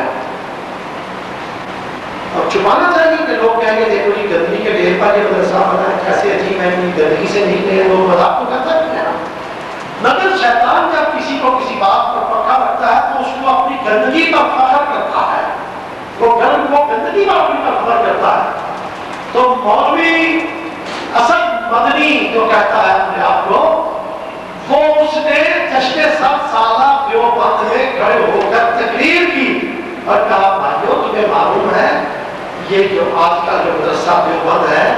اب چھپانا چاہیے کہ لوگ کہیں گے دیکھو جی گندگی کے ڈھیر پر یہ مدرسہ بنا ہے، کیسے عجیب ہے، گندگی سے نکلے ہیں لوگ، مذاق تو کرتا ہے۔ مگر شیطان جب کسی کو کسی بات پر پکا رکھتا ہے تو اس کو اپنی گندگی پر فخر کرتا ہے، وہ گندگی پر اپنی پر فخر کرتا ہے۔ تو مولوی اسد مدنی جو کہتا ہے اپنے آپ کو، وہ اس نے جشن 7 سالہ دیوبند میں کھڑے ہو کر تقریر کی اور کہا بھائیو تمہیں معلوم ہے یہ جو آج کا جو مدرسہ دیوبند ہے،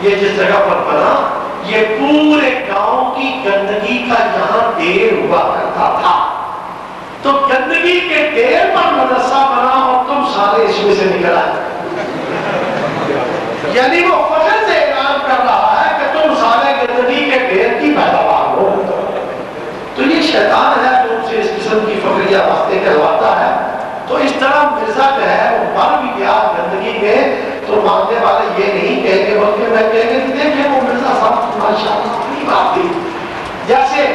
یہ جس جگہ پر بنا، یہ پورے گاؤں کی گندگی کا یہاں ڈھیر ہوا کرتا تھا۔ تو گندگی کے ڈھیر پر مدرسہ بنا اور تم سارے اس میں سے نکل آئے۔ یعنی وہ فخر سے اعلان کر رہا ہے کہ تم سارے گندگی کے ڈھیر کی پیداوار ہو۔ تو یہ شیطان ہے جو ان سے اس قسم کی فخریہ باتیں کرواتا ہے۔ تو اس طرح مرزا جو ہے وہ مر بھی گیا گندگی میں، تو ماننے والے یہ نہیں کہیں گے بلکہ میں کہیں گے کہ دیکھیں وہ مرزا صاحب ماشاءاللہ اپنی بات تھی۔ جیسے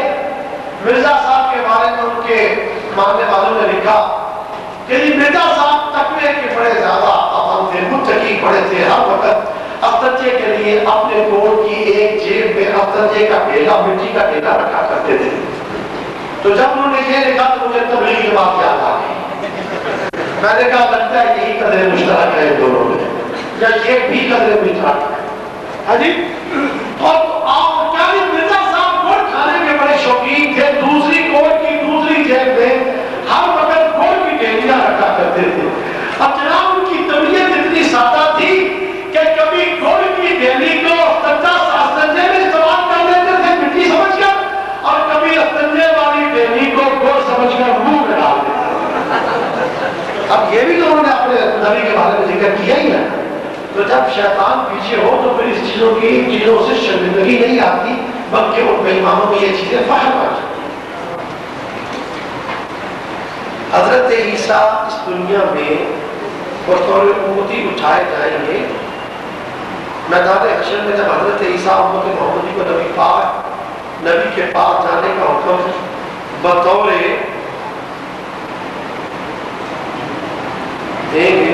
مرزا صاحب کے بارے میں ان کے ماننے والوں نے لکھا کہ مرزا صاحب تقوی کے بڑے زیادہ پابند تھے، متقی بڑے تھے، ہر وقت استنجے کے لیے اپنے کوٹ کی ایک جیب میں استنجے کا ڈھیلا، مٹی کا ڈھیلا رکھا کرتے تھے۔ تو جب انہوں نے یہ لکھا تو مجھے تبلیغ جماعت یاد آ گئی۔ میں نے کہا لگتا ہے یہی قدر مشترک ہے دونوں میں، یا یہ بھی قدر مشترک ہے۔ ہاں جی، اور کیا مرزا صاحب گڑ کھانے کے بڑے شوقین تھے، دوسری کوٹ کی دوسری جیب میں ہر وقت گڑ کی ڈھیلیاں رکھا کرتے تھے۔ اب جناب ان کی طبیعت اتنی سادہ تھی کہ کبھی گڑ کی ڈھیلی کو استنجے میں استعمال کر لیتے تھے مٹی سمجھ کر، اور کبھی استنجے والی ڈھیلی کو گڑ سمجھ کر منہ میں ڈال دیتے۔ اب یہ بھی تو انہوں نے اپنے نبی کے بارے میں ذکر کیا ہی ہے۔ تو جب شیطان پیچھے ہو تو پھر اس چیزوں سے شرمندگی نہیں آتی، بلکہ ان بےایمانوں میں یہ چیزیں فخر آ جاتی۔ حضرت عیسیٰ اس دنیا میں بطور امتی اٹھائے جائیں گے۔ میدان حشر میں جب حضرت عیسیٰ امت محمدی کو نبی کے پاس جانے کا حکم بطور دیں گے،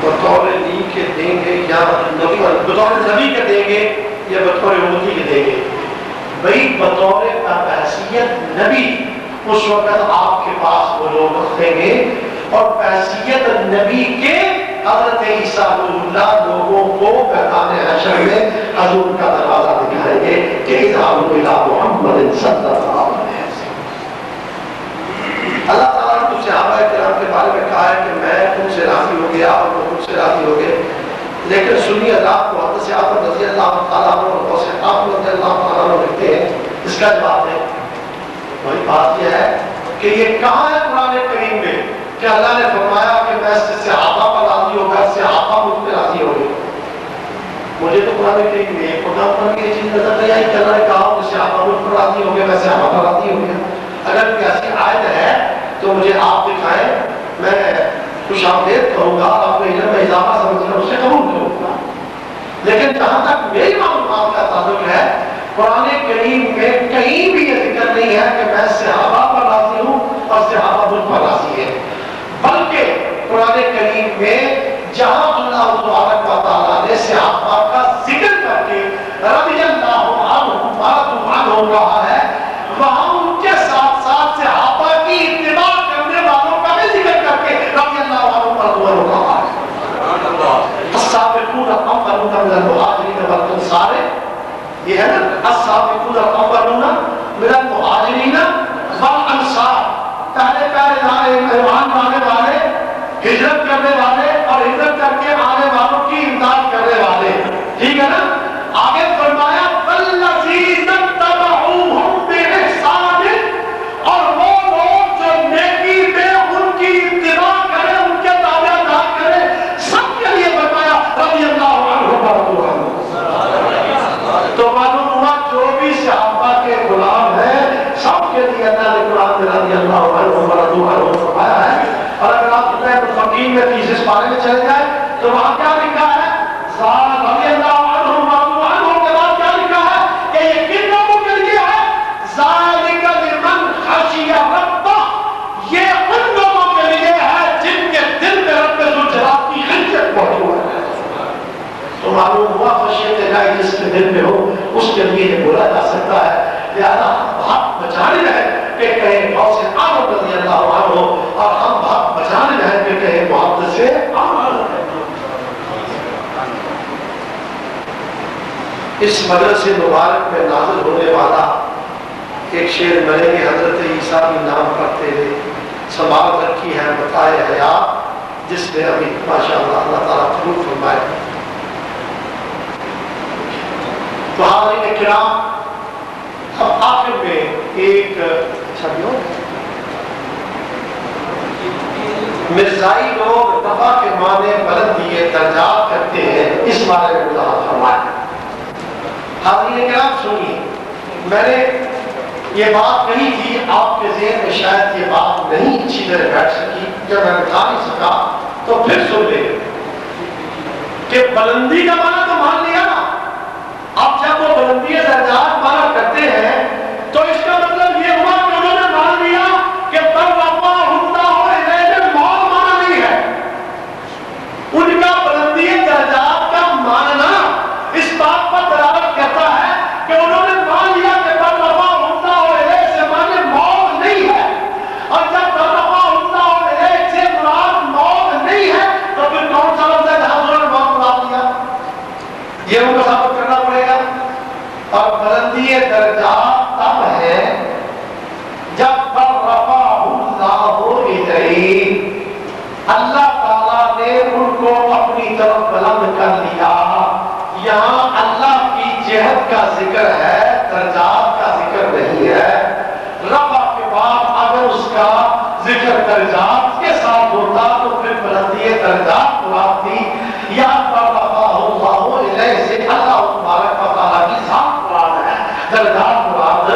بطور نبی کے دیں گے یا بطور نبی کے دیں گے یا بطور امتی کے دیں گے؟ بھئی بطور بحیثیت نبی اس وقت آپ کے پاس وہ لوگ رکھیں گے، اور بحیثیت نبی کے حضرت عیسیٰ اللہ لوگوں کو میدان حشر میں حضور کا دروازہ دکھائیں گے کہ اذهبوا الى محمد صلی اللہ علیہ وسلم۔ اللہ تعالیٰ نے صحابہ کرام کے بارے میں کہا ہے کہ میں ان سے راضی ہو گیا اور وہ ان سے راضی ہو گئے، لیکن سنی حضرات کو حضرت احمد رضی اللہ تعالیٰ عنہ اور غوث پاک رضی اللہ تعالیٰ عنہ لکھتے ہیں، اس کا جواب ہے وہی بات یہ ہے کہ یہ کہاں ہے قرآن کریم میں کہ اللہ نے فرمایا کہ میں صحابہ پر راضی ہو گیا، صحابہ مجھ پہ راضی ہو گئے۔ مجھے تو قرآن کریم میں خدا پر یہ چیز نظر نہیں آئی کہ اللہ نے کہا کہ صحابہ مجھ پر راضی ہو گیا، میں صحابہ پر راضی ہو گیا. اگر کوئی ایسی آیت ہے تو مجھے آپ دکھائیں، میں خوش آمدید کروں گا، آپ کو علم میں اضافہ سمجھ کر اسے قبول کروں گا. لیکن جہاں تک میری معلومات کا تعلق ہے، قرآن کریم میں کہیں بھی یہ ذکر نہیں ہے کہ میں صحابہ پر راضی ہوں اور صحابہ مجھ پر راضی ہے. بلکہ قرآن کریم میں جہاں اللہ تبارک و تعالیٰ نے صحابہ کا ذکر کر کے رضی اللہ عنہم عنہم رہا ہے، وہاں ان کے ساتھ ساتھ صحابہ کی اتباع کرنے والوں کا بھی ذکر کر کے رضی اللہ عنہم رہا ہے. السابقون الاولون من المہاجرین والانصار، یہ ہے نا السابقون الاولون من المہاجرین والانصار، پہلے ایمان لانے والے، ہجرت کرنے والے اور ہجرت کر کے آنے والوں کی امداد کرنے والے. ٹھیک ہے نا. آگے فرمایا والذین اتبعوہم بإحسان، اور وہ لوگ جو نیکی میں ان کی اتباع کریں، ان کے تابعدار کریں، سب کے لیے فرمایا رضی اللہ عنہم ورضوا عنہ. تو معلوم ہوا جو بھی صحابہ کے غلام ہیں سب کے لیے اللہ نے قرآن میں رضی اللہ عنہم ورضوا عنہ فرمایا ہے. اور اگر آپ فقیر میں تیسرے پارے میں چلے جائیں تو وہاں کیا لکھا ہے؟ رضی اللہ عنہم ورضوا عنہ کے بعد کیا لکھا ہے کہ یہ کن لوگوں کے لیے ہے؟ ذالک لمن خشی ربہ، یہ ان لوگوں کے لیے ہے جن کے دل میں رب ذوالجلال کی خشیت موجود ہے. تو معلوم ہوا خشیت الہی جس کے دل میں ہو اس کے لیے یہ بولا جا سکتا ہے. لہذا حق بچانے رہے کہ کہیں غوث اعظم رضی اللہ عنہ، اور ہم حق بچانے رہے کہ کہیں محدث اعظم. اس مجلس مبارک میں نازل ہونے والا ایک شعر میں نے حضرت عیسیٰ کی نام پڑھتے ہوئے سنبھال رکھی ہے بتائے حیات، جس میں ابھی ماشاءاللہ اللہ تعالیٰ قبول فرمائے. تو حاضرین کرام، اب آخر میں ایک چھوڑو مرزائی لوگ دفعہ کے معنی بلندی درجات کرتے ہیں، اس بارے میں وضاحت فرمائیں. حاضرین کرام سنیے، میں نے یہ بات کہی تھی، آپ کے ذہن میں شاید یہ بات نہیں اچھی طرح بیٹھ سکی، جب میں بتا نہیں سکا تو پھر سن لیں کہ بلندی کا معنی تو مان لیا نا. اب جب وہ بلندی درجات مانا کرتے ہیں تو اس کا مطلب یہ ہوا کہ انہوں نے مان لیا کہ بررفع اللہ الیہ موت مانا نہیں ہے. ان کا بلندی درجات کا ماننا اس بات پر دلالت کرتا ہے کہ انہوں نے مان لیا کہ بررفع اللہ الیہ سے مانے موت نہیں ہے. اور جب بررفع اللہ الیہ سے مراد موت نہیں ہے تو پھر کون سا لفظ ہے جہاں انہوں نے موت مراد لیا؟ یہ ان کو ثابت کرنا پڑے گا. اور بلندی درجات تب ہے جب بررفعہ اللہ الیہ، اللہ تعالیٰ نے ان کو اپنی طرف بلند کر لیا. یہاں اللہ کی جہت کا ذکر ہے، درجات کا ذکر نہیں ہے. رفع کے بعد اگر اس کا ذکر درجات کے ساتھ ہوتا تو پھر بلندی درجات مراد تھی. یا بررفعہ اللہ الیہ سے اللہ تبارک و تعالیٰ کی ذات مراد ہے، درجات مراد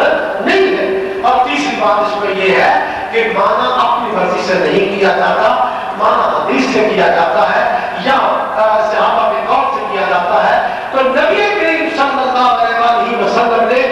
نہیں ہے. اور تیسری بات اس میں یہ ہے کہ معنی اپنی مرضی سے نہیں کیا جاتا، معنی حدیث سے کیا جاتا ہے یا صحابہ کے قول سے کیا جاتا ہے. تو نبی کریم صلی اللہ علیہ وسلم نے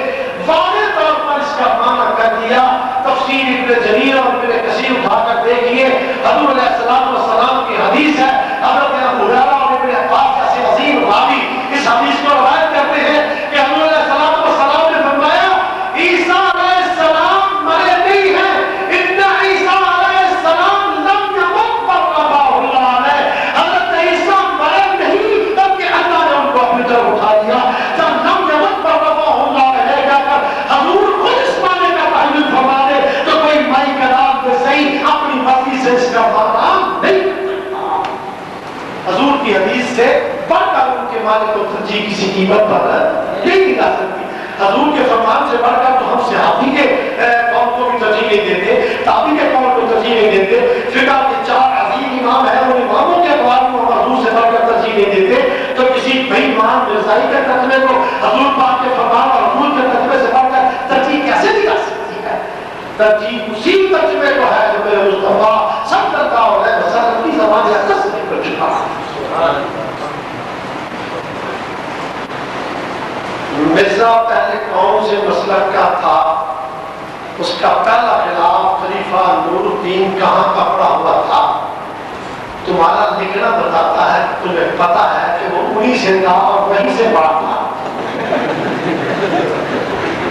واضح طور پر اس کا معنی کر دیا. تفسیر ابن جریر اور ابن کثیر اٹھا کر دیکھیے، حضور علیہ السلام کی حدیث ہے. حضرت ابو ہریرہ اور ابن عباس جیسے عظیم راوی اس حدیث کو روایت کرتے ہیں کہ حضور علیہ السلام نے فرمایا عیسیٰ علیہ السلام مرے نہیں ہیں، اتنا عیسیٰ علیہ السلام لم یمت بررفعہ اللہ علیہ. حضرت عیسیٰ مرے نہیں بلکہ اللہ نے ان کو اپنی طرف اٹھا لیا. جب لم یمت بررفعہ اللہ علیہ جا کر حضور خود اس معنی کا تعین فرما دے تو کوئی مائی کلام سے صحیح اپنی مرضی سے اس کا معنی نہیں. حضور کی حدیث سے بڑھ کر ان کے معنی کو ترجیح کسی قیمت پر نہیں دی جا سکتی. حضور کے فرمان سے بڑھ کر تو ہم صحابی کے قول کو بھی ترجیح نہیں دیتے، تابعی کے قول کو ترجیح نہیں دیتے. فقہ کے 4 عظیم امام ہیں، ان اماموں کے اقوال کو ہم حضور سے بڑھ کر ترجیح نہیں دیتے. تو کسی بے ایمان مرزائی کے فتوے کو حضور پاک کے فرمان اور حضور کے فتوے سے بڑھ کر ترجیح کچھ کہا۔ مرزا پہلے کون سے مسلک کا تھا؟ اس کا پہلا خلاف خلیفہ نور الدین کہاں کا پڑا ہوا تھا؟ تمہارا لکھنا بتاتا ہے، تمہیں پتا ہے کہ وہ انہی سے تھا اور وہیں سے بڑا تھا۔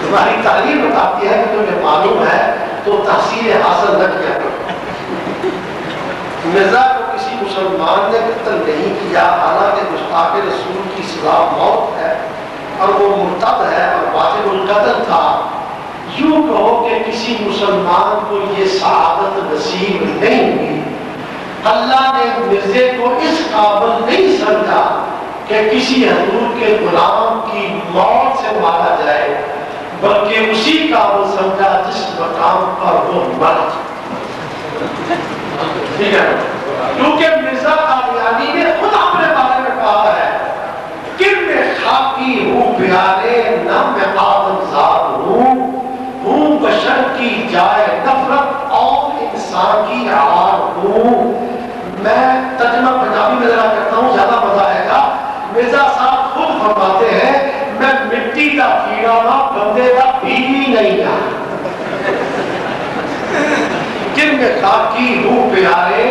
تمہاری تعلیم بتاتی ہے کہ تمہیں معلوم ہے تو تحصیل حاصل نہ کیا کرو۔ مرزا کو کسی مسلمان نے قتل نہیں کیا، حالانکہ گستاخ رسول کی سزا موت ہے اور وہ مرتد ہے اور واجب القتل تھا۔ یوں کہو کہ کسی مسلمان کو یہ سعادت نصیب نہیں ہوئی۔ اللہ نے مرزے کو اس قابل نہیں سمجھا کہ کسی حضور کے غلام کی موت سے مارا جائے، بلکہ اسی قابل سمجھا جس مقام پر وہ مر جائے۔ ٹھیک ہے، کیونکہ مرزا قادیانی نے خود اپنے بارے میں کہا ہے کہ میں خاکی ہوں پیارے، نہ میں آدم زاد ہوں بشر کی جائے نفرت اور انسان کی عار ہوں۔ میں ترجمہ پنجابی میں ذرا کرتا ہوں، زیادہ مزہ آئے گا۔ مرزا صاحب خود فرماتے ہیں میں مٹی کا کیڑا نہ بندے کا بیوی نہیں ہوں، کہ میں خاکی ہوں پیارے،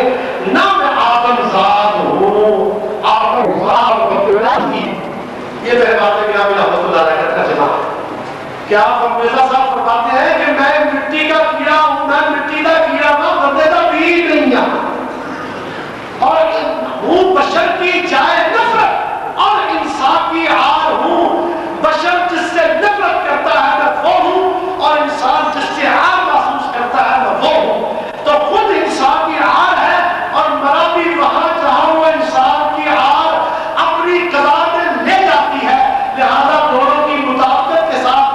نہ میں آدم زاد ہوں۔ آدم زاد یہ میرے بات ہے کہ آپ رحمۃ اللہ علیہ کا جناب کیا مرزا صاحب فرماتے ہیں کہ میں مٹی کا کیڑا ہوں، میں مٹی کا کیڑا نہ بندے کا بیج نہیں ہوں، اور ہوں بشر کی جائے نفرت اور انسان کی عار ہوں۔ بشر جس سے نفرت کرتا ہے میں وہ ہوں، اور انسان جس سے عار محسوس کرتا ہے میں وہ ہوں۔ تو خود انسان کی عار ہے اور مرا بھی وہاں جہاں وہ انسان کی عار اپنی قضا میں لے جاتی ہے، لہذا دونوں کی مطابقت کے ساتھ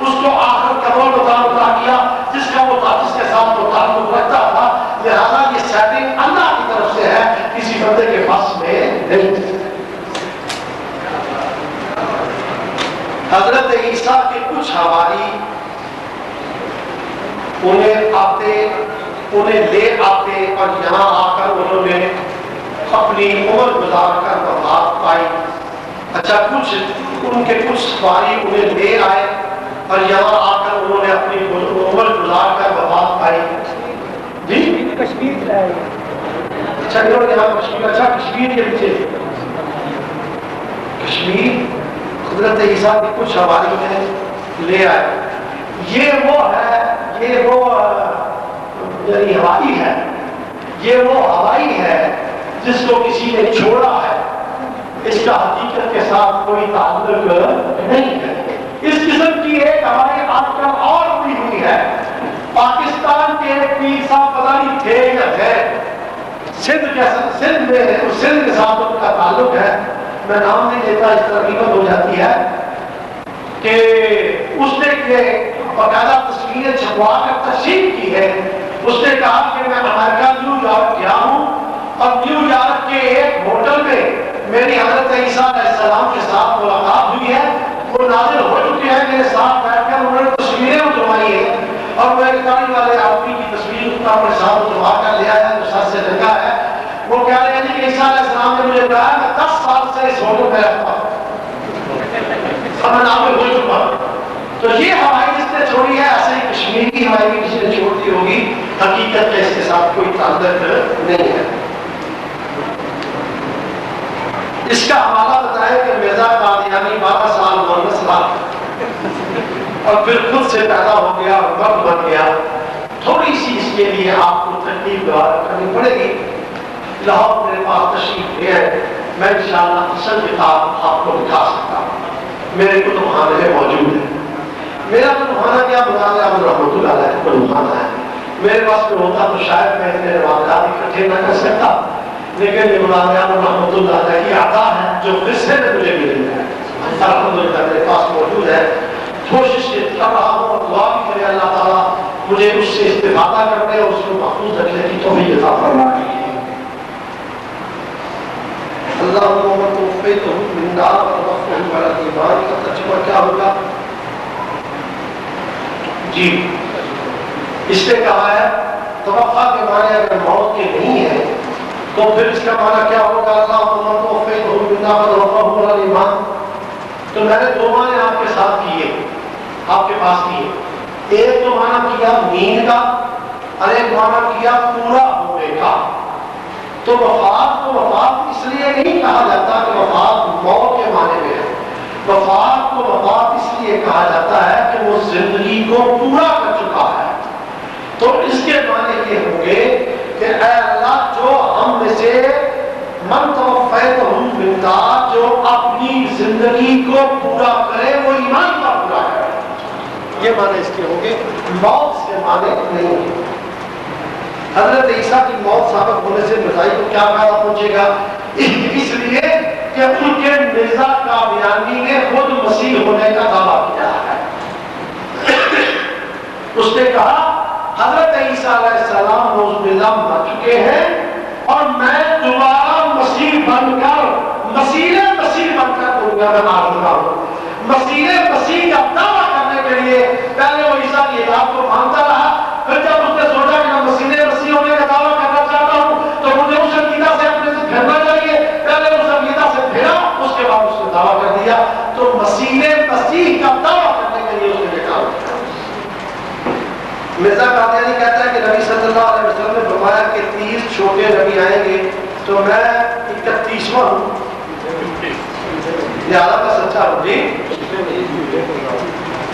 اس کو آخر قبول مطالبہ کیا جس کا وہ جس کے ساتھ وہ تعلق رکھتا تھا، لہذا یہ سیٹنگ اللہ کی طرف سے ہے، کسی بندے کے پاس میں نہیں۔ حضرت عیسیٰ کے کچھ حواری انہیں لے آتے اور یہاں آ کر انہوں نے اپنی عمر گزار کر وفات پائی۔ اچھا، ان کے کچھ سواری انہیں لے آئے اور یہاں آ کر انہوں نے اپنی عمر گزار کر وفات پائی۔ جی کشمیر لائے، اچھا انہوں نے یہاں کشمیر کے پیچھے کشمیر حضرت عیسیٰ کے کچھ حواری میں لے آئے۔ یہ وہ یعنی ہوائی ہے، یہ وہ ہوائی ہے جس کو کسی نے چھوڑا ہے، اس کا حقیقت کے ساتھ کوئی تعلق نہیں ہے۔ اس قسم کی ایک ہمارے آج کل اور بھی ہوئی ہے، پاکستان کے ایک پیر صاحب پتہ نہیں تھے یا تھے، سندھ میں سندھ کے ساتھ ان کا تعلق ہے، میں نام نہیں لیتا اس طرح غیبت ہو جاتی ہے، کہ اس نے باقاعدہ تصویریں چھپوا کر تشریف کی ہے۔ اس نے کہا کہ میں امریکہ نیو یارک گیا ہوں اور نیو یارک کے ایک ہوٹل میں میری حضرت عیسیٰ علیہ السلام کے ساتھ ملاقات ہوئی ہے، وہ نازل ہو چکے ہیں، میرے ساتھ بیٹھ کر انہوں نے تصویریں اتروائی ہیں، اور وہ ایک داڑھی والے آدمی کی تصویر اپنے ساتھ اتروا کر لے آیا جو سر سے رنگا ہے۔ وہ کہہ رہے ہیں کہ عیسیٰ علیہ السلام نے مجھے کہا میں 10 سال سے اس ہوٹل میں رہتا ہوں اور میں نازل ہو چکا ہوں۔ تو یہ ہوائی جس نے چھوڑی ہے، ایسے ہی کشمیر کی ہوائی بھی کسی نے چھوڑ دی ہوگی، حقیقت میں اس کے ساتھ کوئی تعلق نہیں ہے۔ اس کا حوالہ بتائے کہ مرزا قادیانی 12 سال 19 سال اور پھر خود سے پیدا ہو گیا اور مرد بن گیا۔ تھوڑی سی اس کے لیے آپ کو تکلیف کرنی پڑے گی۔ لاہور میرے پاس تشریف لے آئے، میں انشاءاللہ اصل کتاب آپ کو دکھا سکتا ہوں، میرے کتب خانے میں موجود ہے۔ میرا کتب خانہ کیا بتا دیا رحمۃ اللہ علیہ کتب خانہ ہے، میرے پاس میں ہوتا تو شاید میں اتنے روایات اکٹھے نہ کر سکتا، لیکن یہ مولانا رحمۃ اللہ علیہ کی عطا ہے جو قصے میں مجھے ملی ہے، الحمدللہ میرے پاس موجود ہے۔ کوشش کر رہا ہوں اور دعا بھی کرے اللہ تعالیٰ مجھے اس سے استفادہ کرنے اور اس کو محفوظ رکھنے کی توفیق عطا فرمائے۔ اللہم من توفیتہ من النار وتوفہ علی الایمان کا ترجمہ کیا ہوگا؟ جی اس نے کہا ہے توفہ کے معنی اگر موت کے نہیں ہے تو پھر اس کا معنی کیا ہوگا؟ ایمان. تو میں نے دو معنی آپ کے ساتھ کیے، آپ کے پاس کیے. ایک تو معنی کیا نیند کا اور ایک معنی کیا پورا ہونے کا. تو وفات کو وفات اس لیے نہیں کہا جاتا کہ وفات موت کے معنی میں ہے. وفات کو وفات اس لیے کہا جاتا ہے کہ وہ زندگی کو پورا کر چکا ہے. تو اس کے معنی یہ ہوں گے کہ اے اللہ جو ہم میں سے من توفیتہم بالطاعۃ، جو اپنی زندگی کو پورا کرے وہ ایمان کا پورا کرے. یہ معنی اس کے ہوں گے، موت کے معنی نہیں ہے. حضرت عیسیٰ کی موت ثابت ہونے سے مسیح کو کیا فائدہ پہنچے گا؟ اس لیے کہ ان کے مرزا قادیانی نے خود مسیح ہونے کا دعویٰ کیا ہے. اس نے کہا حضرت عیسیٰ علیہ السلام روز باللہ مر چکے ہیں اور میں دوبارہ مسیح بن کر مسیح بن کر دنیا میں آ رہا ہوں. مسیح کا دعویٰ کرنے کے لیے پہلے وہ عیسیٰ کی اطاعت کو مانتا رہا، پھر جب اس نے سوچا کہ میں مسیح ہونے کا دعویٰ کرنا چاہتا ہوں تو مجھے اس عقیدہ سے اپنے سے پھرنا چاہیے. پہلے اس عقیدہ سے پھرا، اس کے بعد اس نے دعویٰ کر دیا. تو مسیح کا دعویٰ کرنے کے لیے اس نے کہا. مرزا قادیانی کہتا ہے کہ نبی صلی اللہ علیہ وسلم نے فرمایا کہ 30 چھوٹے نبی آئیں گے تو میں 31واں ہوں. لہٰذا کا سچا ہوں جی.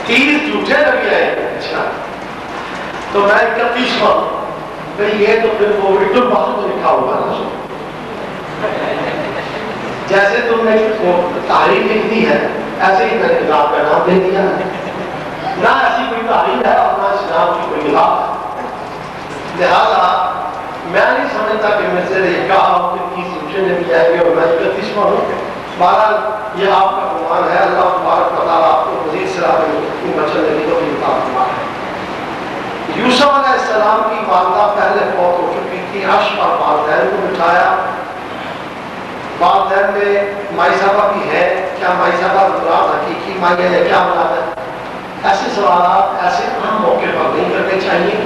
30 جھوٹے نبی آئے گے، اچھا تو میں 31واں ہوں. یہ تو پھر وہ وکٹر بہت لکھا ہوگا نا. جیسے تم نے تاریخ لکھ دی ہے ایسے ہی میں نے کتاب کا نام دے دیا ہے. نہ ایسی کوئی تاریخ ہے اور نہ اسلام کی کوئی کتاب. لہٰذا میں نہیں سمجھتا کہ میں سے یہ کہا ہوں کہ 30 جھوٹے نبی آئیں گے اور میں 31واں ہوں. بہرحال یہ آپ کا فرمان ہے. اللہ تبارک و تعالیٰ آپ کو مزید صراط مستقیم پر چلنے کی توفیق عطا فرمائے. یوسف علیہ السلام کی والدہ پہلے فوت ہو چکی تھی. عرش پر والدین کو بٹھایا. والدین میں مائی صاحبہ بھی ہے. کیا مائی صاحبہ مراد حقیقی مائی ہے یا کیا مراد ہے؟ ایسے سوالات ایسے عام موقع پر نہیں کرنے چاہیے.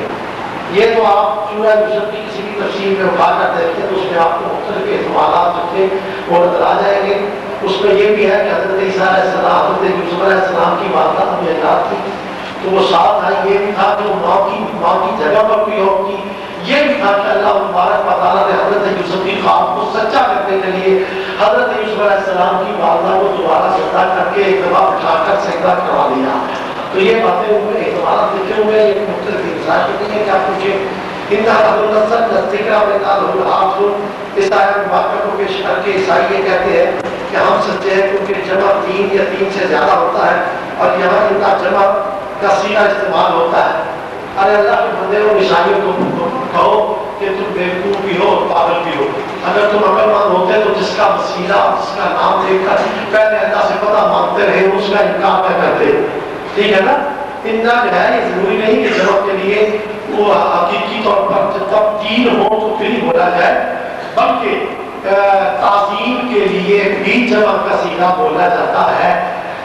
یہ تو آپ سورہ یوسف کی کسی بھی تفسیر میں اٹھا کر دیکھیں تو اس میں آپ کو مختلف احتمالات رکھیں وہ نظر آ جائیں گے. اس میں یہ بھی ہے کہ حضرت عیسیٰ علیہ السلام حضرت یوسف علیہ السلام کی والدہ معجزات تھی تو وہ ساتھ آئی. یہ بھی تھا کہ وہ ماں کی جگہ پر کوئی اور تھی. یہ بھی تھا کہ اللہ مبارک و تعالیٰ نے حضرت یوسف کی خواب کو سچا کرنے کے لیے حضرت یوسف علیہ السلام کی والدہ کو دوبارہ سجدہ کر کے ایک دفعہ بٹھا کر سجدہ کروا دیا. تو یہ باتیں ہوئے احتمالات لکھے ہوئے یہ مختلف انتظار کرتی ہیں کہ آپ پوچھیں. اس آیت مبارکہ کو پیش کر کے عیسائی یہ کہتے ہیں کہ ہم سچے ہیں کیونکہ جمع 3 یا 3 سے زیادہ ہوتا ہے اور یہاں ان کا جمع کا سیدھا استعمال ہوتا ہے. ارے اللہ کے بندے ہو عیسائیوں کو کہو کہ تم بیوقوف بھی ہو اور پاگل بھی ہو. اگر تم عقل مند ہوتے تو جس کا وسیلہ جس کا نام لے کر پہلے اللہ سے پتہ مانگتے رہے اس کا انکار نہ کرتے. ٹھیک ہے نا. اتنا جو ہے یہ ضروری نہیں کہ جمع کے لیے وہ حقیقی طور پر جب 3 ہو تو پھر ہی بولا جائے بلکہ تعظیم کے لیے بھی جمع کا سیغہ بولا جاتا ہے.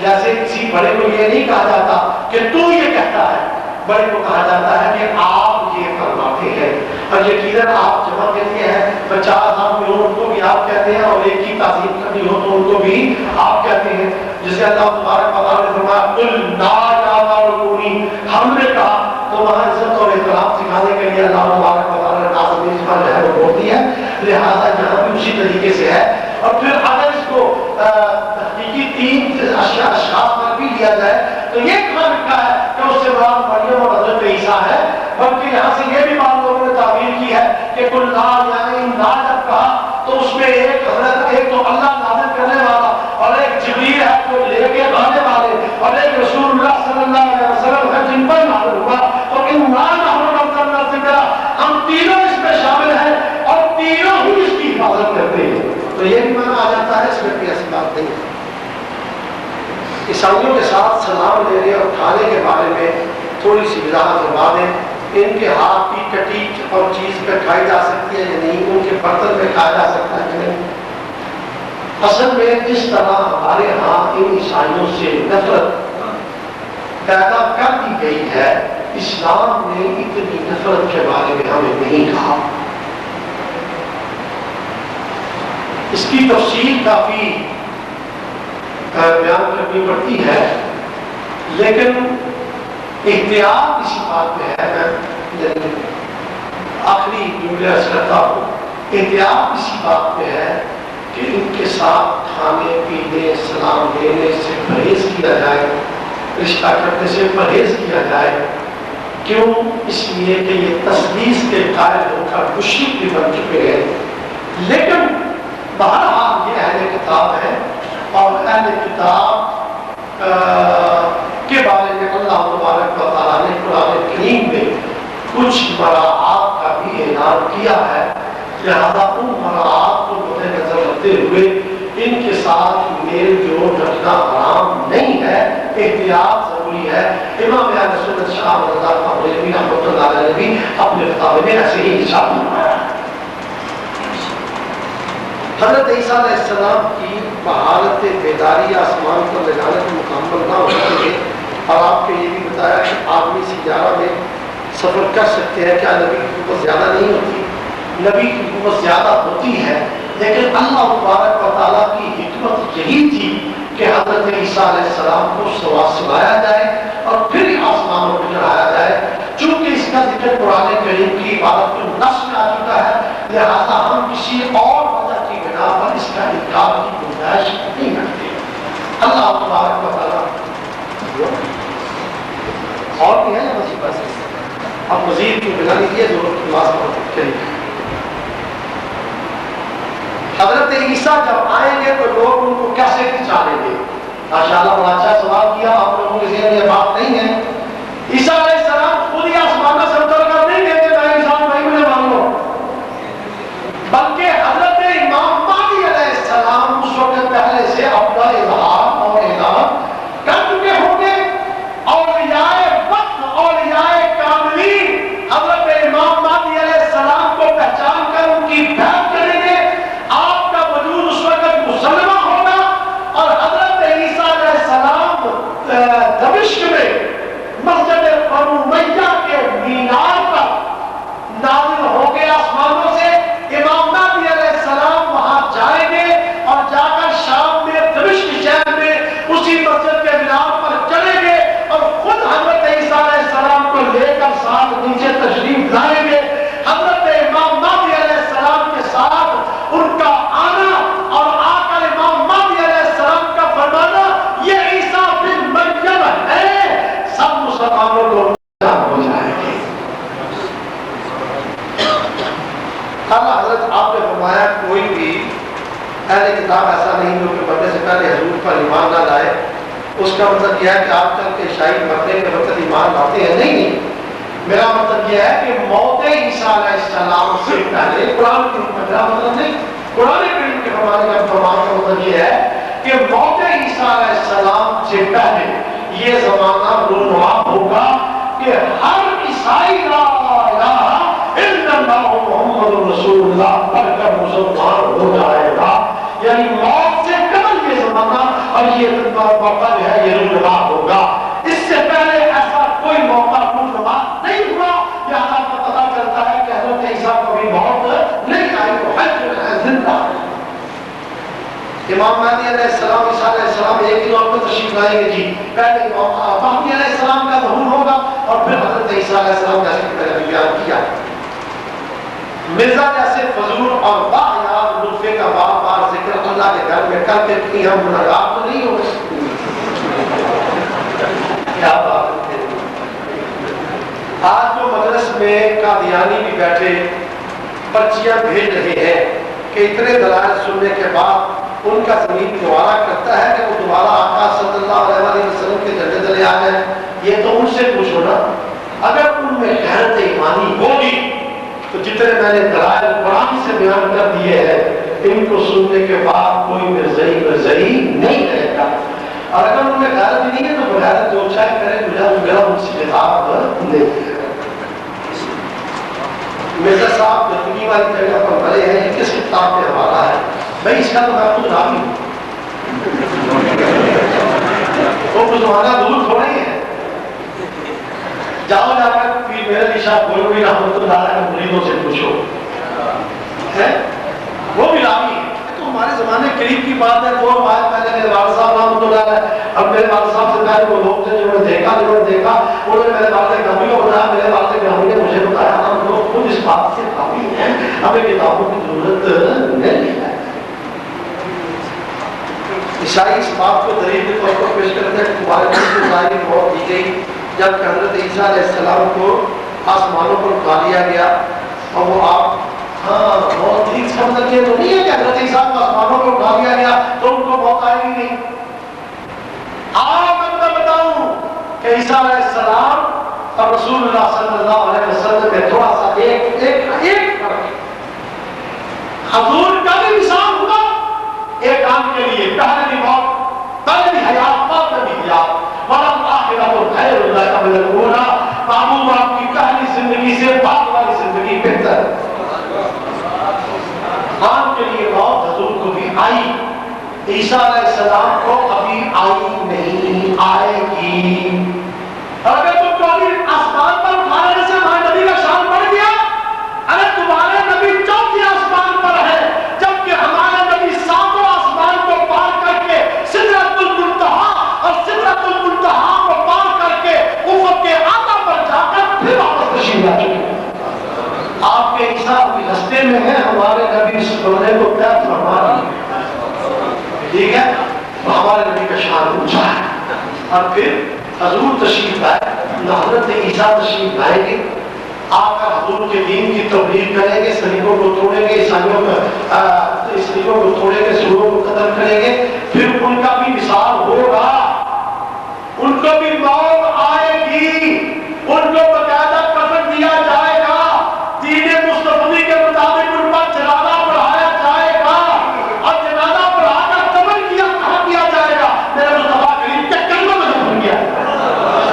جیسے کسی بڑے کو یہ نہیں کہا جاتا کہ تو یہ کہتا ہے، بڑے کو کہا جاتا ہے کہ آپ یہ فرماتے ہیں. اور یقیناً آپ جمع کے لیے ہیں 50 آدمی ہو ان کو بھی آپ کہتے ہیں اور ایک ہی تعظیم کرنی ہو تو ان کو بھی آپ کہتے ہیں. جسے اللہ تبارک و تعالیٰ نے فرمایا قل لا یا رکونی، ہم نے کہا تو وہاں عزت اور احترام سکھانے کے لیے اللہ تبارک و تعالیٰ نے نازل اسما جو ہے وہ بول دی ہے. لہٰذا یہاں بھی اسی طریقے سے ہے. اور پھر اگر اس کو حقیقی 3 اشخاص پر بھی لیا جائے تو یہ کہاں لکھا ہے کہ اس سے مراد مریم اور حضرت عیسیٰ ہے، بلکہ یہاں سے یہ بھی بات لوگوں نے تعبیر کی ہے کہ کل لا یعنی لا جب کہا تو اس میں ایک حضرت ایک تو اللہ نازل کرنے والا اور ایک جبریل ہے جو لے کے آنے والے اور ایک رسول اللہ صلی اللہ علیہ وسلم ہے جن پر نازل ہوا. تو ایمان ہم تینوں اس میں شامل ہیں اور تینوں ہی اس کی حفاظت کرتے ہیں. تو یہ بھی مانا آ جاتا ہے، اس میں کوئی ایسی بات نہیں ہے. عیسائیوں کے ساتھ سلام لینے اور کھانے کے بارے میں تھوڑی سی وضاحت فرما دیں. ان کے ہاتھ کی کٹی اور چیز پہ کھائی جا سکتی ہے یا نہیں، ان کے برتن میں کھایا جا سکتا ہے یا نہیں. اصل میں جس طرح ہمارے ہاں ان عیسائیوں سے نفرت پیدا کر دی گئی ہے، اسلام نے اتنی نفرت کے بارے میں ہمیں نہیں کہا. اس کی تفصیل کافی بیان کرنی پڑتی ہے، لیکن احتیاط اسی بات میں ہے، میں آخری جملے عرض کرتا ہوں، احتیاط اسی بات میں ہے کہ ان کے ساتھ کھانے پینے سلام دینے سے پرہیز کیا جائے، رشتہ کرنے سے پرہیز کیا جائے۔ کیوں؟ اس لیے کہ یہ تسلیس کے قائل ہو کر مشرک بھی بن چکے ہیں۔ لیکن بہرحال یہ اہل کتاب ہے، اور اہل کتاب کے بارے میں اللہ تبارک و تعالیٰ نے قرآن کریم میں کچھ مراعات کا بھی اعلان کیا ہے، لہذا ان مراعات کو مد نظر رکھتے ہوئے ان کے ساتھ میل جول رکھنا حرام نہیں ہے، احتیاط ضروری ہے۔ امام اہل سنت شاہ رضا بریلوی رحمۃ اللہ علیہ نے بھی اپنے فتاوی میں ایسے ہی ارشاد فرمایا۔ حضرت عیسیٰ علیہ السلام کی بحالت بیداری آسمان پر لے جانے کو مکمل نہ ہوتے تھے، اور آپ کو یہ بھی بتایا کہ آدمی سیارہ میں سفر کر سکتے ہیں، کیا نبی کی قوت زیادہ نہیں ہوتی؟ نبی کی قوت زیادہ ہوتی ہے، لیکن اللہ تبارک و تعالیٰ کی حکمت یہی تھی کہ حضرت عیسیٰ علیہ السلام کو سوایا جائے اور پھر آسمانوں کو چڑھایا جائے۔ چونکہ اس کا ذکر قرآن کریم کی عبادت کو نص میں آ چکا ہے، لہذا ہم کسی اور وجہ کی بنا پر اس کا انکار کی گنجائش نہیں رکھتے۔ اللہ تبارک و تعالیٰ اور بھی ہے یا بس بس اب مزید کی بنا لیجیے ضرورت کی بات کریں۔ حضرت عیسیٰ جب آئیں گے تو لوگ ان کو کیسے پہچانیں گے؟ ماشاءاللہ بڑا اچھا سوال کیا، آپ لوگوں کے ذہن میں یہ بات نہیں ہے۔ عیسیٰ علیہ السلام خود ہی آسمان سے اتر کر نہیں کہتے میں انسان بھائی مجھے مان لو، بلکہ حضرت امام مہدی علیہ السلام اس وقت پہلے سے اپنا اظہار اور اعلان کر چکے ہوں گے۔ اولیاء وقت، اولیاء کاملین حضرت امام مہدی علیہ السلام کو پہچان کر ان کی بیعت کریں گے، آپ کا وجود اس وقت مسلمہ ہوگا، اور حضرت عیسیٰ علیہ السلام دمشق میں مسجد قرومیہ کے مینار پر نازل ہو کے آسمانوں سے، امام مہدی علیہ السلام وہاں جائیں گے اور جا کر شام میں دمشق شہر میں اسی مسجد کے مینار پر چڑھیں گے اور خود حضرت عیسیٰ علیہ السلام کو لے کر ساتھ نیچے تشریف لائیں گے۔ حضرت امام مہدی علیہ السلام کے ساتھ ان کا آنا اور آ کر امام مہدی علیہ السلام کا فرمانا یہ عیسیٰ بن مریم ہے، سب مسلمانوں کو ہو جائے گی۔ حضرت آپ نے فرمایا کوئی بھی اہل کتاب ایسا نہیں جو کہ مرنے سے پہلے حضور پر ایمان نہ لائے۔ اس کا مطلب یہ ہے کہ آپ چل کے شاہی مرنے کے وقت ایمان لاتے ہیں، نہیں۔ میرا مطلب یہ ہے کہ موت عیسیٰ علیہ السلام سے پہلے، قرآن کی میرا مطلب نہیں، قرآن کریم کے فرمان کا مطلب یہ ہے کہ موت عیسیٰ علیہ السلام سے پہلے یہ زمانہ رونما ہوگا کہ ہر عیسائی لا الہ الا اللہ محمد رسول اللہ پڑھ کر مسلمان ہو جائے گا، یعنی موت سے قبل یہ زمانہ اور یہ موقع جو ہے یہ رونما ہوگا۔ اس سے پہلے ایسا کوئی موقع رونما نہیں ہوا، لہذا پتہ چلتا ہے کہ حضرت عیسیٰ کو بھی موت نہیں آئی، وہ ہے زندہ۔ امام مہدی علیہ السلام، عیسیٰ علیہ السلام ایک ہی وقت تشریف لائیں گے جی، پہلے امام مہدی علیہ السلام کا ظہور ہوگا اور پھر حضرت عیسیٰ علیہ السلام جیسے کہ میں نے بیان کیا۔ مرزا جیسے فضول اور باحیات لطفے کا بار بار ذکر اللہ کے گھر میں کر کے کہیں ہم گناہگار تو نہیں ہو گئے؟ کیا بات ہے۔ آج جو مجلس میں قادیانی بھی بیٹھے پرچیاں بھیج رہے ہیں کہ اتنے دلائل سننے کے بعد ان کا زمین دوبارہ کرتا ہے کہ وہ دوبارہ آقا صلی اللہ علیہ وسلم کے جھنڈے تلے آ جائیں، یہ تو ان سے پوچھو نا۔ اگر ان میں غیرت ایمانی ہوگی تو جتنے میں نے دلائل قرآن سے بیان کر دیے ہیں ان کو سننے کے بعد کوئی مرزئی نہیں رہے گا، اور اگر ان میں غیرت ہی نہیں ہے تو بغیرت جو چاہے کرے میرا ان سے خطاب نہیں ہے۔ مرزا صاحب زندگی والی جگہ پر بڑے ہیں، یہ کس کتاب میں حوالہ ہے؟ بھائی اس کا تو میں خود راوی ہوں، وہ مسلمانہ دور تھوڑے ہے۔ جاؤ جا کر پیر مہر علی شاہ گولوی رحمۃ اللہ علیہ کے مریدوں سے پوچھو، وہ بھی راوی ہے۔ تو ہمارے زمانے قریب کی بات ہے، 2 روایت پہلے میرے والد صاحب رحمۃ اللہ علیہ، اب میرے والد صاحب سے پہلے وہ لوگ تھے جنہوں نے دیکھا انہوں نے میرے والد گرامی کو بتایا، میرے والد گرامی نے مجھے بتایا، ہم لوگ خود اس بات سے قابل ہیں، ہمیں کتابوں کی ضرورت نہیں ہے۔ عیسائی اس بات کو دلیل کے طور پر پیش کرتے ہیں کہ تمہارے نبی کو ظاہری موت دی گئی جب کہ حضرت عیسیٰ علیہ السلام کو آسمانوں پر اٹھا لیا گیا، اور وہ آپ بہت ٹھیک سمجھ سکتے تو نہیں ہے کہ حضرت عیسیٰ کو آسمانوں پر اٹھا لیا گیا تو ان کو موت آئے گی نہیں۔ میں بتاؤں کہ عیسیٰ علیہ السلام اور رسول اللہ صلی اللہ علیہ وسلم میں تھوڑا سا ایک فرق، حضور کا بھی مثال ہوا ایک کام کے لیے، پہلے بھی موت، پہلے بھی حیات، بعد میں بھی حیات، ورنہ آخرت خیر اللہ کا من الاولی، معمول آپ کی پہلی زندگی سے بعد والی زندگی بہتر ہے۔ آن کے لیے موت حضور کو بھی آئی، عیسیٰ علیہ السلام کو ابھی آئی نہیں، آئے گی۔ اور اگر تم کو ابھی آسمان پر اٹھانے سے ہمارے نبی کا شان بڑھ گیا، اگر تمہارے نبی 4تھے آسمان پر ہے جبکہ ہمارے نبی 7 آسمان کو پار کر کے سدرۃ المنتہا اور سدرۃ المنتہا کو پار کر کے افق کے اعلیٰ پر جا کر پھر واپس تشریف لا چکے۔ آپ کے عیسیٰ ابھی راستے میں ہیں، ہمارے نبی اس بندے کو کیا فرما رہے ہیں، ٹھیک ہے؟ ہمارے نبی کا شان اونچا ہے۔ اور پھر حضور تشریف لائے، حضرت عیسیٰ تشریف لائیں گے، آ کر حضور کے دین کی تبلیغ کریں گے، سلیبوں کو توڑیں گے، عیسائیوں کو توڑیں گے، سوروں کو قتل کریں گے، پھر ان کا بھی مثال ہوگا، ان کو بھی موت آئے گی، ان کو باقاعدہ کفن دیا جائے گا، دین مصطفی کے مطابق ان پر جنازہ پڑھایا جائے گا، اور جنازہ پڑھا کر قبر کہاں کیا جائے گا؟ میرے مصطفیٰ کریم کے قدموں میں دفن کیا جائے گا۔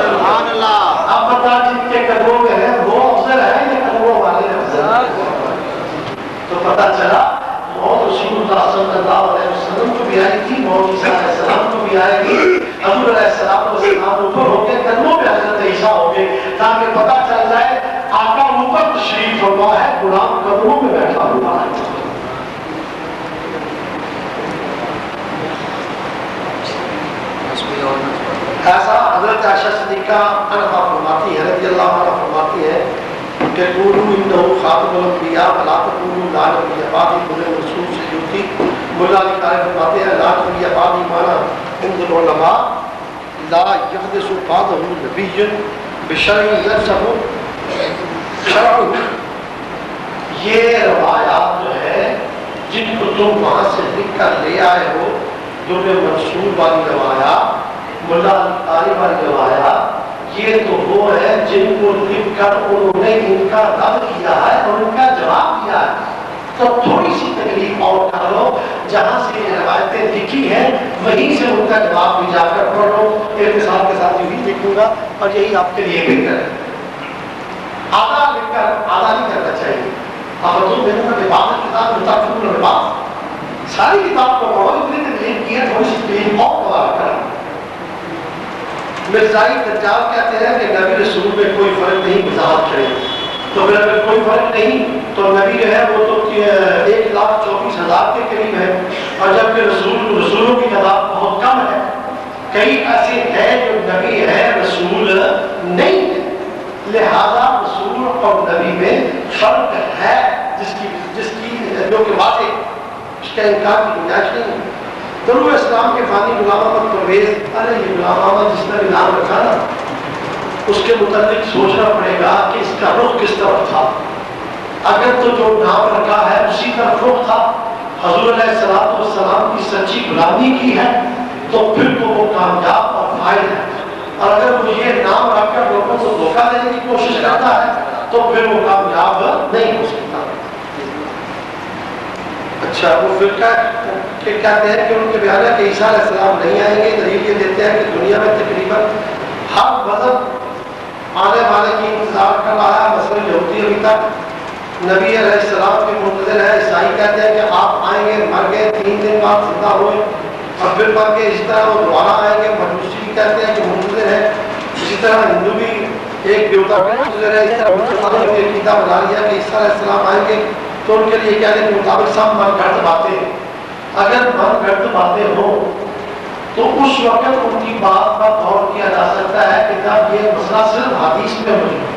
سبحان اللہ۔ اب بتا جن کے قدموں میں ہے وہ افضل ہے یا قدموں والے افضل؟ تو پتہ چلا موت رسول اللہ صلی اللہ علیہ وسلم کو بھی آئے گی، موت عیسیٰ علیہ السلام کو بھی آئے گی، حضور علیہ السلام اوپر ہو کے قدموں پہ حضرت عیسیٰ ہو گے، تاکہ پتہ چل جائے آقا اوپر تشریف فرما ہے، غلام قدموں میں بیٹھا ہوا ہے۔ ایسا حضرت عائشہ صدیقہ عنہا فرماتی ہے، رضی اللہ عنہ فرماتی ہے کہ قولوا انہ خاتم الانبیاء ولا تقولوا لا نبی بعدی، بولے رسول سے یوتی مولا علی قاری فرماتے ہیں لا نبی بعدی مانا عند العلماء لا یحدث بعدہ نبی بشرع یرسخ شرعہ۔ یہ روایات جو ہے جن کو تم وہاں سے لکھ کر لے آئے ہو، در منصور والی روایات، مولا علی قاری والی روایات، یہ تو وہ ہے جن کو لکھ کر انہوں نے ان کا رد کیا ہے اور ان کا جواب دیا ہے۔ تو تھوڑی سی تکلیف اور کر لو، جہاں سے یہ روایتیں لکھی ہیں وہیں سے ان کا جواب بھی جا کر پڑھ لو۔ ایک مثال کے ساتھ یہی لکھوں گا اور یہی آپ کے لیے بہتر ہے۔ آدھا لکھ کر آدھا نہیں کرنا چاہیے۔ اب تم میرے کو لباس کتاب متفق لباس ساری کتاب کو پڑھو، اتنی تکلیف کی ہے، تھوڑی سی تکلیف اور دوبارہ کریں۔ مرزائی دجال کہتے ہیں کہ نبی رسول میں کوئی فرق نہیں، وضاحت کریں۔ تو پھر اگر کوئی فرق نہیں تو نبی جو ہے وہ تو 1,24,000 کے قریب ہے، اور جبکہ رسولوں کی تعداد بہت کم ہے، کئی ایسے ہیں جو نبی ہے رسول نہیں ہے، لہذا رسول اور نبی میں فرق ہے جس کی جو کہ واضح اس کا انکار کی گنجائش نہیں ہے۔ طلوع اسلام کے فانی غلام احمد پرویز، ارے یہ غلام احمد جس نے بھی نام رکھا نا، اس کے متعلق سوچنا پڑے گا کہ اس کا رخ کس طرف تھا۔ اگر تو جو نام رکھا ہے اسی طرف رخ تھا، حضور علیہ السلام کی سچی غلامی کی ہے، تو پھر تو وہ کامیاب اور فائد ہے، اور اگر وہ یہ نام رکھ کر لوگوں کو دھوکہ دینے کی کوشش کرتا ہے تو پھر وہ کامیاب نہیں ہو سکتا۔ اچھا، وہ فرقہ کہتے ہیں کہ ان کے بیان ہے کہ عیسیٰ علیہ السلام نہیں آئیں گے، دلیل یہ دیتے ہیں کہ دنیا میں تقریباً ہر مذہب آنے والے کی انتظار کر رہا ہے، مثلا یہودی ابھی تک نبی علیہ السلام کے منتظر ہے، عیسائی کہتے ہیں کہ آپ آئیں گے، مر گئے، 3 دن بعد زندہ ہوئے اور پھر مر کے اس طرح وہ دوبارہ آئیں گے، مجوسی کہتے ہیں کہ منتظر ہے، اسی طرح ہندو بھی ایک دیوتا منتظر ہے، اس طرح مسلمانوں نے ایک کتاب بنا لیا کہ عیسیٰ علیہ السلام آئیں گے، تو ان کے لیے کہنے کے مطابق سب من گھڑ باتیں ہیں۔ اگر من گھڑت باتیں ہوں تو اس وقت ان کی بات پر غور کیا جا سکتا ہے کہ جب یہ مسئلہ صرف حدیث میں موجود ہے،